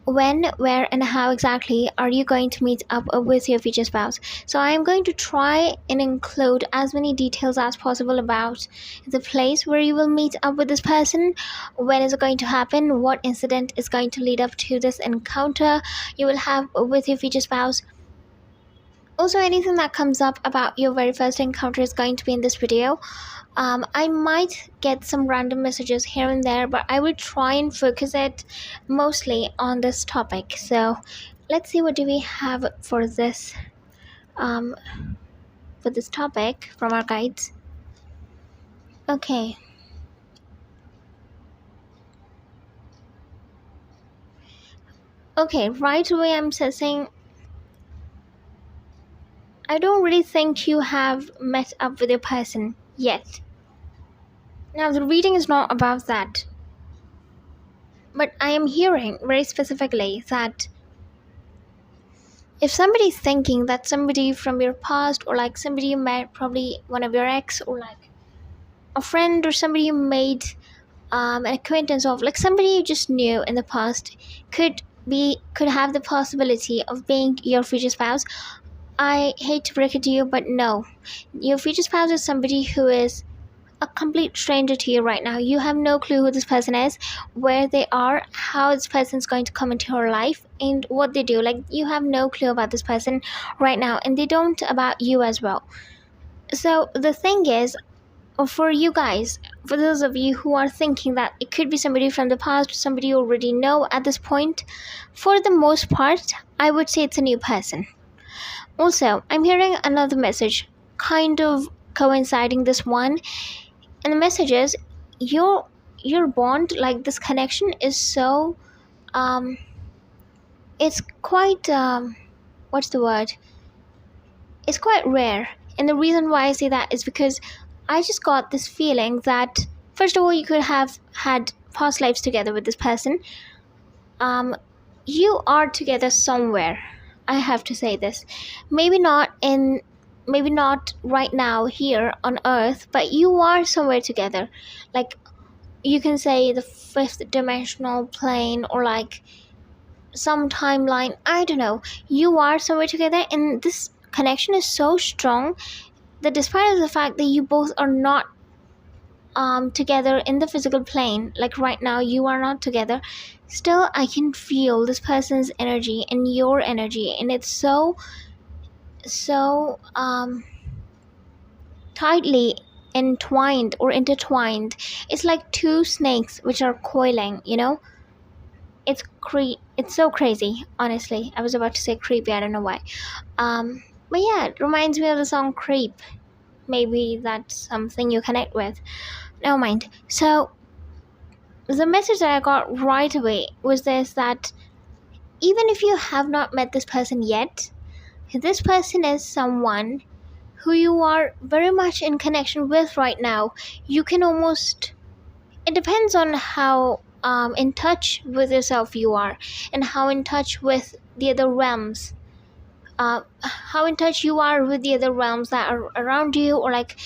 when, where, and how exactly are you going to meet up with your future spouse. So I am going to try and include as many details as possible about the place where you will meet up with this person, when is it going to happen, what incident is going to lead up to this encounter you will have with your future spouse. Also, anything that comes up about your very first encounter is going to be in this video. I might get some random messages here and there, but I will try and focus it mostly on this topic. So let's see, what do we have for this um, topic from our guides. Okay. Okay, right away I'm saying I don't really think you have met up with your person yet. Now, the reading is not about that. But I am hearing very specifically that if somebody's thinking that somebody from your past, or like somebody you met, probably one of your ex, or like a friend or somebody you made an acquaintance of, like somebody you just knew in the past, could have the possibility of being your future spouse. I hate to break it to you, but no. Your future spouse is somebody who is a complete stranger to you right now. You have no clue who this person is, where they are, how this person's going to come into your life, and what they do. Like, you have no clue about this person right now, and they don't about you as well. So the thing is, for you guys, for those of you who are thinking that it could be somebody from the past, somebody you already know at this point, for the most part, I would say it's a new person. Also, I'm hearing another message kind of coinciding this one, and the message is your bond, like this connection, is so it's quite what's the word, it's quite rare. And the reason why I say that is because I just got this feeling that, first of all, you could have had past lives together with this person. You are together somewhere. I have to say this. Maybe not right now here on Earth, but you are somewhere together. Like, you can say the fifth dimensional plane, or like some timeline. I don't know. You are somewhere together, and this connection is so strong that despite of the fact that you both are not together in the physical plane, like right now you are not together, still I can feel this person's energy and your energy, and it's so tightly entwined or intertwined. It's like two snakes which are coiling, it's so crazy. Honestly, I was about to say creepy, I don't know why. But yeah, it reminds me of the song Creep. Maybe that's something you connect with. Never mind. So the message that I got right away was this, that even if you have not met this person yet, this person is someone who you are very much in connection with right now. You can almost, it depends on how in touch with yourself you are, and how in touch with the other realms, how in touch you are with the other realms that are around you, or like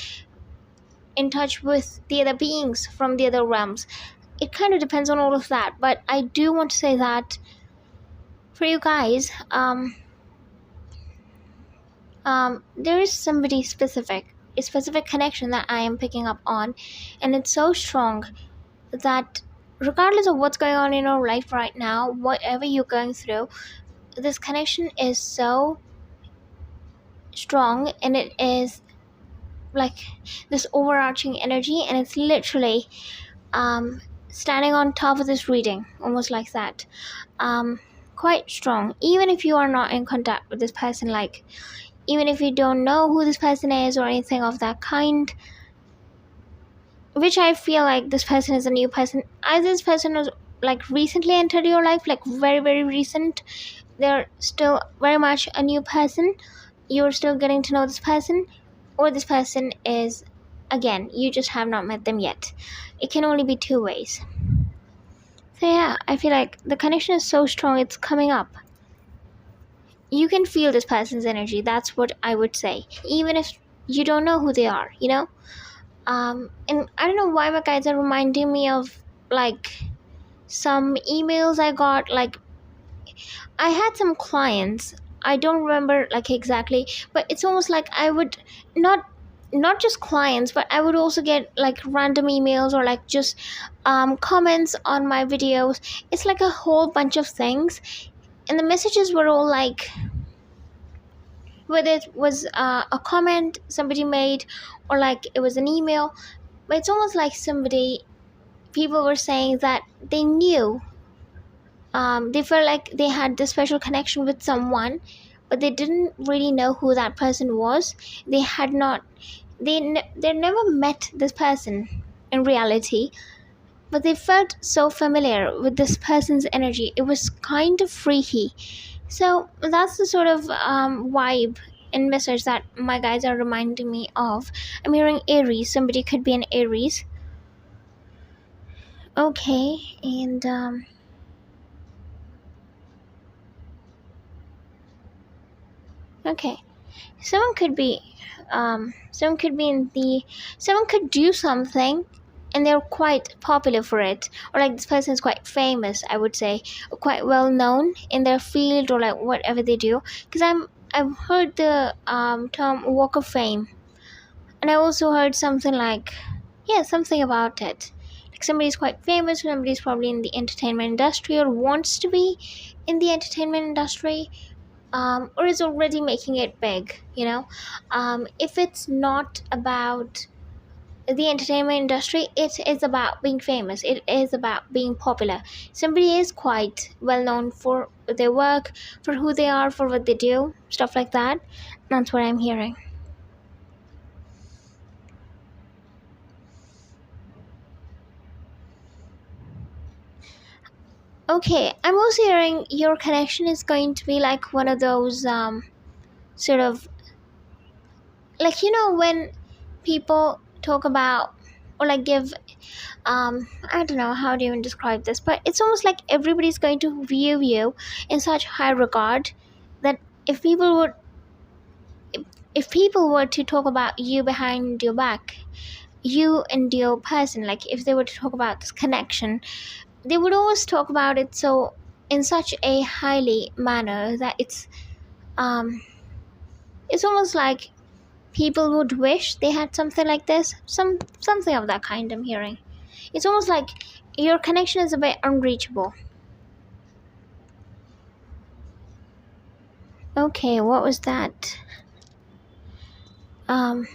in touch with the other beings from the other realms. It kind of depends on all of that, but I do want to say that for you guys, there is somebody specific, a specific connection that I am picking up on, and it's so strong that regardless of what's going on in your life right now, whatever you're going through, this connection is so strong, and it is like this overarching energy, and it's literally standing on top of this reading, almost like that. Quite strong, even if you are not in contact with this person, like even if you don't know who this person is or anything of that kind, which I feel like this person is a new person. Either this person was like recently entered your life, like very, very recent, they're still very much a new person, you're still getting to know this person, or this person is again, you just have not met them yet. It can only be two ways. So yeah, I feel like the connection is so strong, it's coming up. You can feel this person's energy. That's what I would say. Even if you don't know who they are, and I don't know why my guides are reminding me of like some emails I got. Like, I had some clients, I don't remember like exactly, but it's almost like I would not just clients, but I would also get like random emails or like just comments on my videos. It's like a whole bunch of things, and the messages were all like, whether it was a comment somebody made or like it was an email, but it's almost like people were saying that they knew, they felt like they had this special connection with someone, but they didn't really know who that person was. They had not they never met this person in reality, but they felt so familiar with this person's energy. It was kind of freaky. So that's the sort of vibe and message that my guides are reminding me of. I'm hearing Aries. Somebody could be an Aries. Okay, and okay, someone could be someone could do something and they're quite popular for it, or like this person is quite famous, I would say, or quite well known in their field or like whatever they do. Because I've heard the term walk of fame, and I also heard something like, yeah, something about it, like somebody's quite famous, somebody's probably in the entertainment industry or wants to be in the entertainment industry, or is already making it big. If it's not about the entertainment industry, it is about being famous, it is about being popular. Somebody is quite well known for their work, for who they are, for what they do, stuff like that. That's what I'm hearing. Okay, I'm also hearing your connection is going to be like one of those sort of, like, when people talk about or like give, I don't know how to even describe this, but it's almost like everybody's going to view you in such high regard that if people would if people were to talk about you behind your back, you and your person, like if they were to talk about this connection, they would always talk about it so in such a highly manner that it's almost like people would wish they had something like this, something of that kind. I'm hearing it's almost like your connection is a bit unreachable. Okay, what was that? um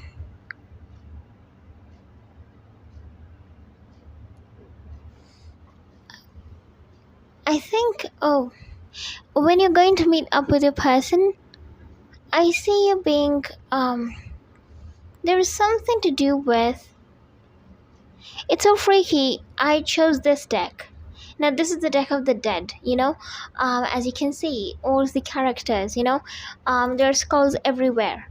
I think, oh, when you're going to meet up with your person, I see you being there is something to do with, it's so freaky. I chose this deck. Now this is the deck of the dead, as you can see, all the characters, there are skulls everywhere.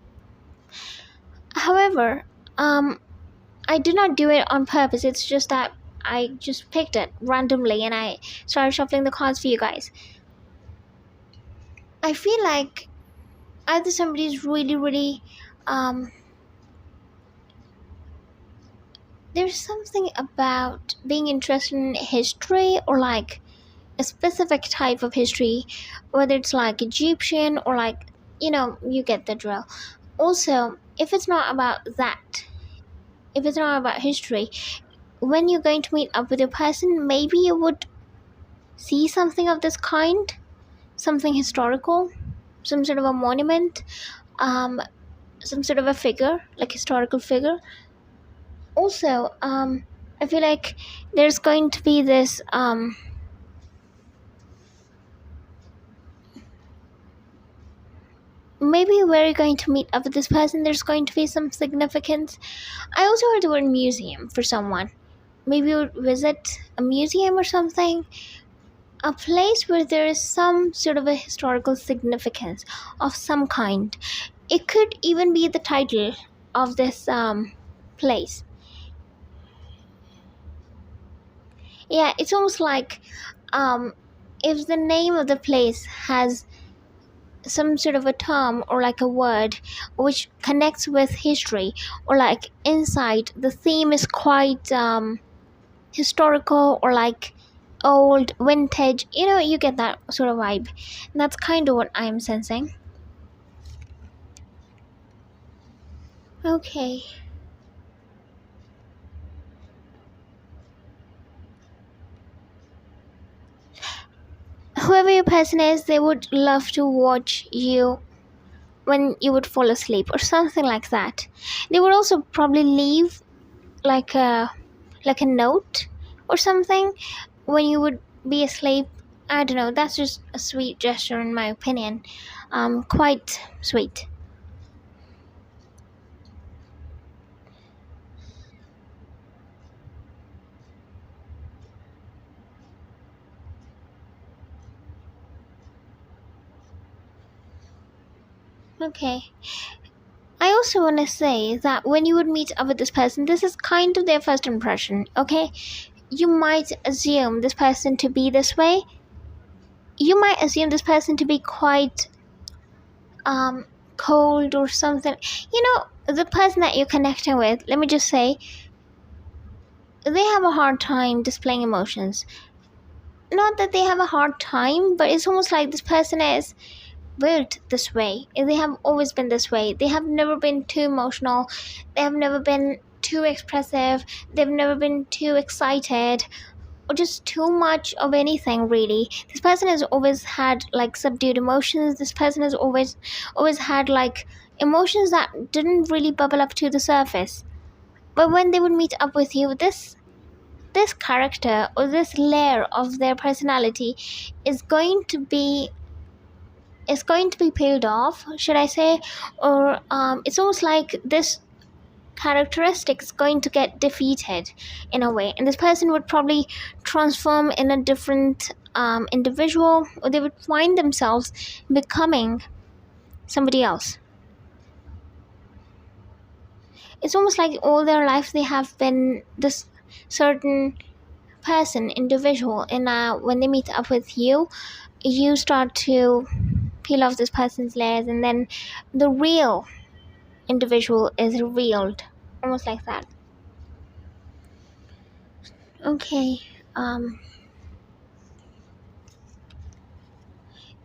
However, I did not do it on purpose. It's just that I just picked it randomly and I started shuffling the cards for you guys. I feel like either somebody's really, really there's something about being interested in history, or like a specific type of history, whether it's like Egyptian or like, you get the drill. Also, if it's not about that, if it's not about history, when you're going to meet up with your person, maybe you would see something of this kind, something historical, some sort of a monument, some sort of a figure, like historical figure. Also, I feel like there's going to be this maybe where you're going to meet up with this person, there's going to be some significance. I also heard the word museum for someone. Maybe you would visit a museum or something, a place where there is some sort of a historical significance of some kind. It could even be the title of this place. Yeah, it's almost like um if the name of the place has some sort of a term or like a word which connects with history or like insight, the theme is quite historical or like old vintage, you get that sort of vibe. And that's kind of what I'm sensing. Okay. Whoever your person is, they would love to watch you when you would fall asleep or something like that. They would also probably leave like a note or something when you would be asleep. I don't know, that's just a sweet gesture in my opinion. Quite sweet. Okay. I also want to say that when you would meet up with this person, this is kind of their first impression, okay? You might assume this person to be this way. You might assume this person to be quite um cold or something. The person that you're connecting with, let me just say, they have a hard time displaying emotions. Not that they have a hard time, but it's almost like this person is built this way. They have always been this way. They have never been too emotional. They have never been too expressive. They've never been too excited or just too much of anything really. This person has always had like subdued emotions. This person has always had like emotions that didn't really bubble up to the surface. But when they would meet up with you, this character or this layer of their personality is going to be peeled off, should I say, or it's almost like this characteristic is going to get defeated in a way, and this person would probably transform in a different individual, or they would find themselves becoming somebody else. It's almost like all their life they have been this certain person, individual, and when they meet up with you, you start to peel off this person's layers, and then the real individual is revealed, almost like that. Okay. um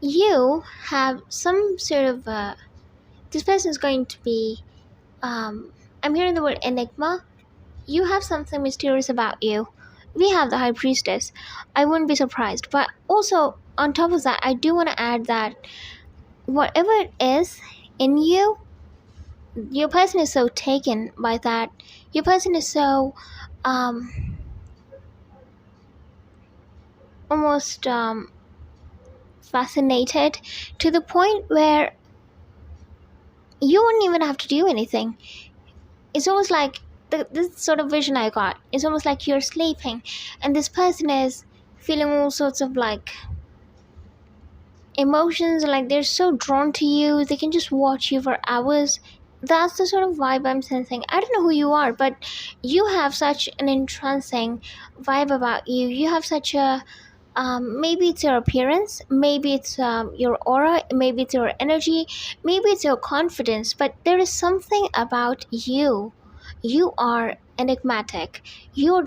you have some sort of this person is going to be I'm hearing the word enigma. You have something mysterious about you. We have the high priestess. I wouldn't be surprised, but also on top of that, I do want to add that whatever it is in you, your person is so taken by that. Your person is so um almost fascinated to the point where you wouldn't even have to do anything. It's almost like this sort of vision I got. It's almost like you're sleeping and this person is feeling all sorts of like emotions, like they're so drawn to you, they can just watch you for hours. That's the sort of vibe I'm sensing. I don't know who you are, but you have such an entrancing vibe about you. You have such a maybe it's your appearance, maybe it's your aura, maybe it's your energy, maybe it's your confidence, but there is something about you. You are enigmatic. You're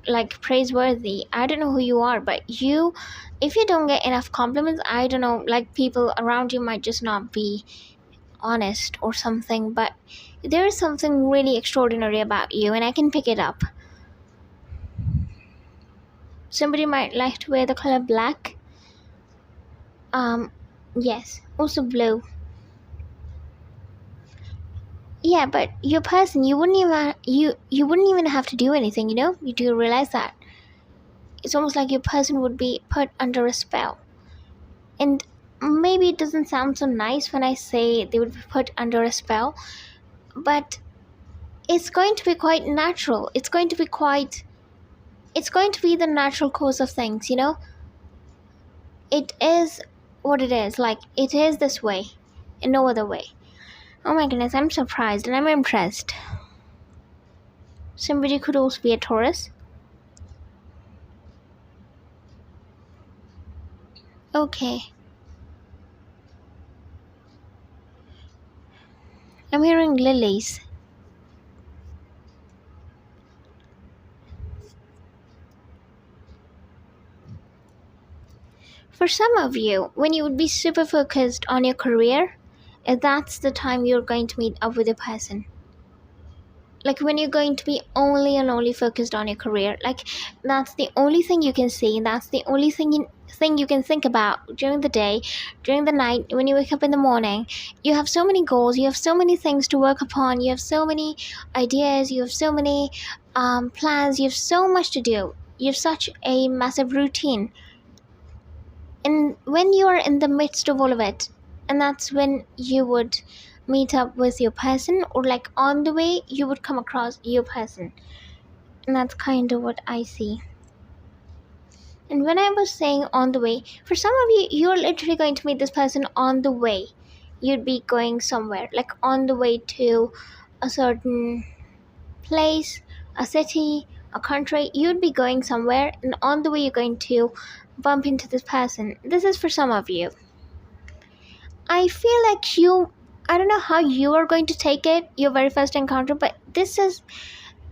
like praiseworthy. I don't know who you are, but if you don't get enough compliments, I don't know, like people around you might just not be honest or something, but there is something really extraordinary about you, and I can pick it up. Somebody might like to wear the color black. Yes, also blue. Yeah, but your person, you wouldn't even have to do anything, You do realize that? It's almost like your person would be put under a spell. And maybe it doesn't sound so nice when I say they would be put under a spell, but it's going to be quite natural. It's going to be the natural course of things. It is what it is. Like, it is this way and no other way. Oh my goodness, I'm surprised and I'm impressed. Somebody could also be a Taurus. Okay. I'm hearing lilies. For some of you, when you would be super focused on your career, that's the time you're going to meet up with a person. Like when you're going to be only and only focused on your career, like that's the only thing you can see, that's the only thing you can think about during the day, during the night, when you wake up in the morning. You have so many goals, you have so many things to work upon, you have so many ideas, you have so many plans, you have so much to do, you have such a massive routine. And when you are in the midst of all of it, and that's when you would meet up with your person, or like on the way you would come across your person. And that's kind of what I see. And when I was saying on the way, for some of you, you're literally going to meet this person on the way. You'd be going somewhere, like on the way to a certain place, a city, a country. You'd be going somewhere, and on the way you're going to bump into this person. This is for some of you. I feel like I don't know how you are going to take it, your very first encounter, but this is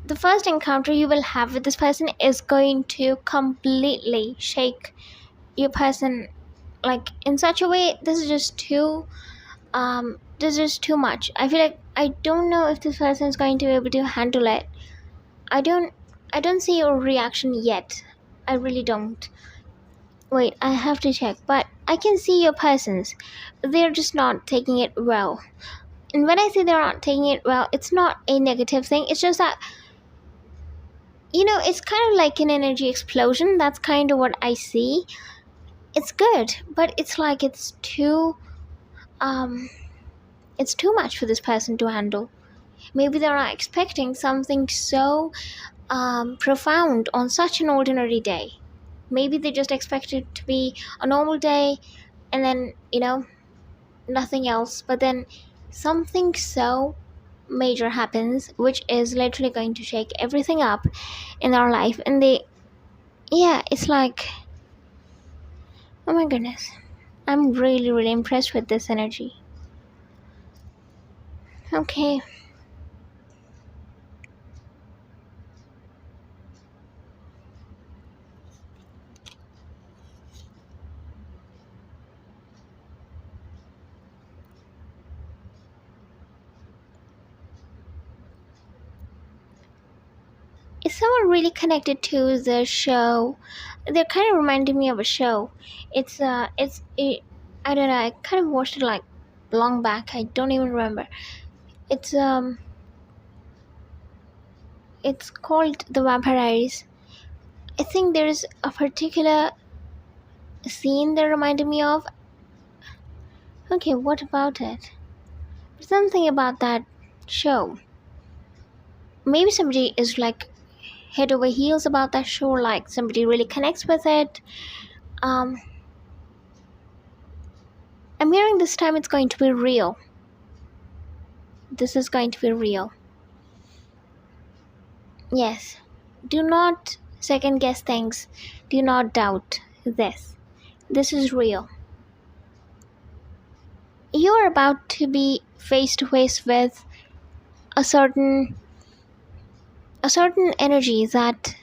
the first encounter you will have with this person is going to completely shake your person, like in such a way. This is too much. I feel like I don't know if this person is going to be able to handle it. I don't see your reaction yet. I really don't. Wait, I have to check, but I can see your persons. They're just not taking it well. And when I say they're not taking it well, it's not a negative thing. It's just that, it's kind of like an energy explosion. That's kind of what I see. It's good, but it's like it's too much for this person to handle. Maybe they're not expecting something so profound on such an ordinary day. Maybe they just expect it to be a normal day, and then nothing else. But then something so major happens, which is literally going to shake everything up in our life. And it's like, oh my goodness, I'm really, really impressed with this energy. Okay. Is someone really connected to the show? They're kind of reminding me of a show. I don't know. I kind of watched it like long back. I don't even remember. It's it's called The Vampire Diaries. I think there's a particular scene that reminded me of. Okay, what about it? Something about that show. Maybe somebody is like head over heels about that show, like somebody really connects with it. I'm hearing this time it's going to be real. This is going to be real. Yes. Do not second guess things. Do not doubt this. This is real. You are about to be face to face with a certain energy that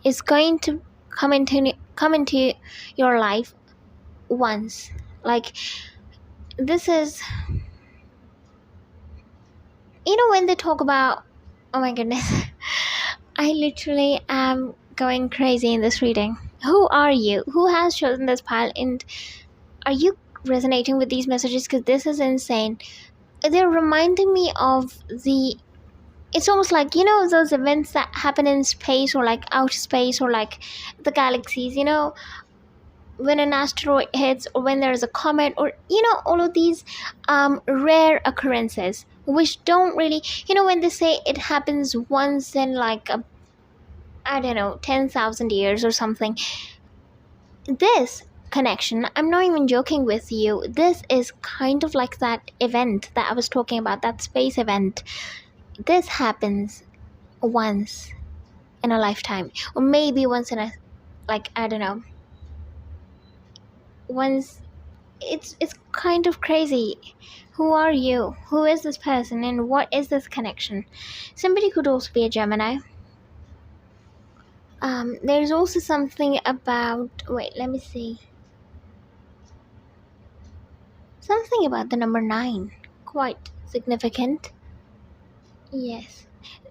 is going to come into your life once. Like, this is, when they talk about, oh my goodness, I literally am going crazy in this reading. Who are you? Who has chosen this pile? And are you resonating with these messages? Because this is insane. They're reminding me of it's almost like, those events that happen in space, or like outer space, or like the galaxies, when an asteroid hits, or when there's a comet, or all of these rare occurrences which don't really, when they say it happens once in like I don't know, 10,000 years or something. This connection. I'm not even joking with you. This is kind of like that event that I was talking about, that space event. This happens once in a lifetime, or maybe once in a, like, I don't know, once. It's kind of crazy. Who are you? Who is this person, and what is this connection? Somebody could also be a Gemini. There's also something about, wait, let me see, something about the number 9, quite significant. Yes,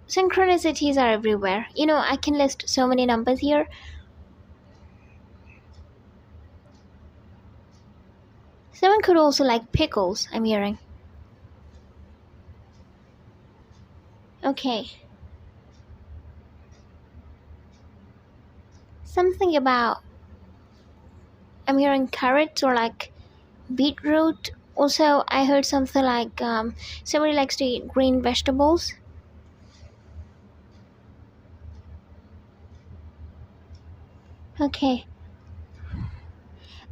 synchronicities are everywhere. I can list so many numbers here. Someone could also like pickles, I'm hearing. Okay, something about, I'm hearing carrots or like beetroot. Also, I heard something like somebody likes to eat green vegetables. Okay,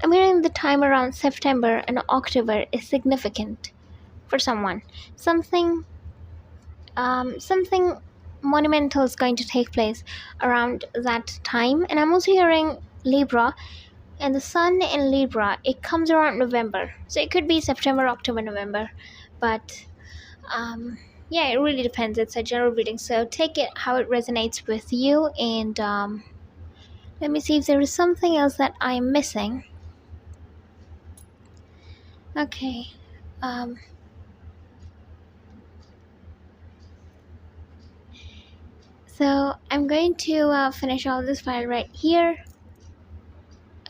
I'm hearing the time around September and October is significant for someone. Something monumental is going to take place around that time. And I'm also hearing Libra, and the sun in Libra, it comes around November, so it could be September, October, November. But yeah, it really depends. It's a general reading, so take it how it resonates with you. And let me see if there is something else that I'm missing. Okay. So I'm going to finish all this file right here.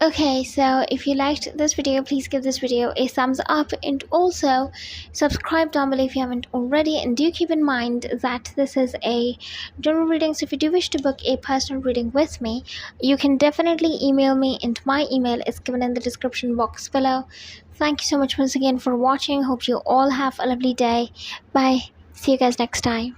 Okay, so if you liked this video, please give this video a thumbs up, and also subscribe down below if you haven't already. And do keep in mind that this is a general reading, so if you do wish to book a personal reading with me, you can definitely email me, and my email is given in the description box below. Thank you so much once again for watching. Hope you all have a lovely day. Bye. See you guys next time.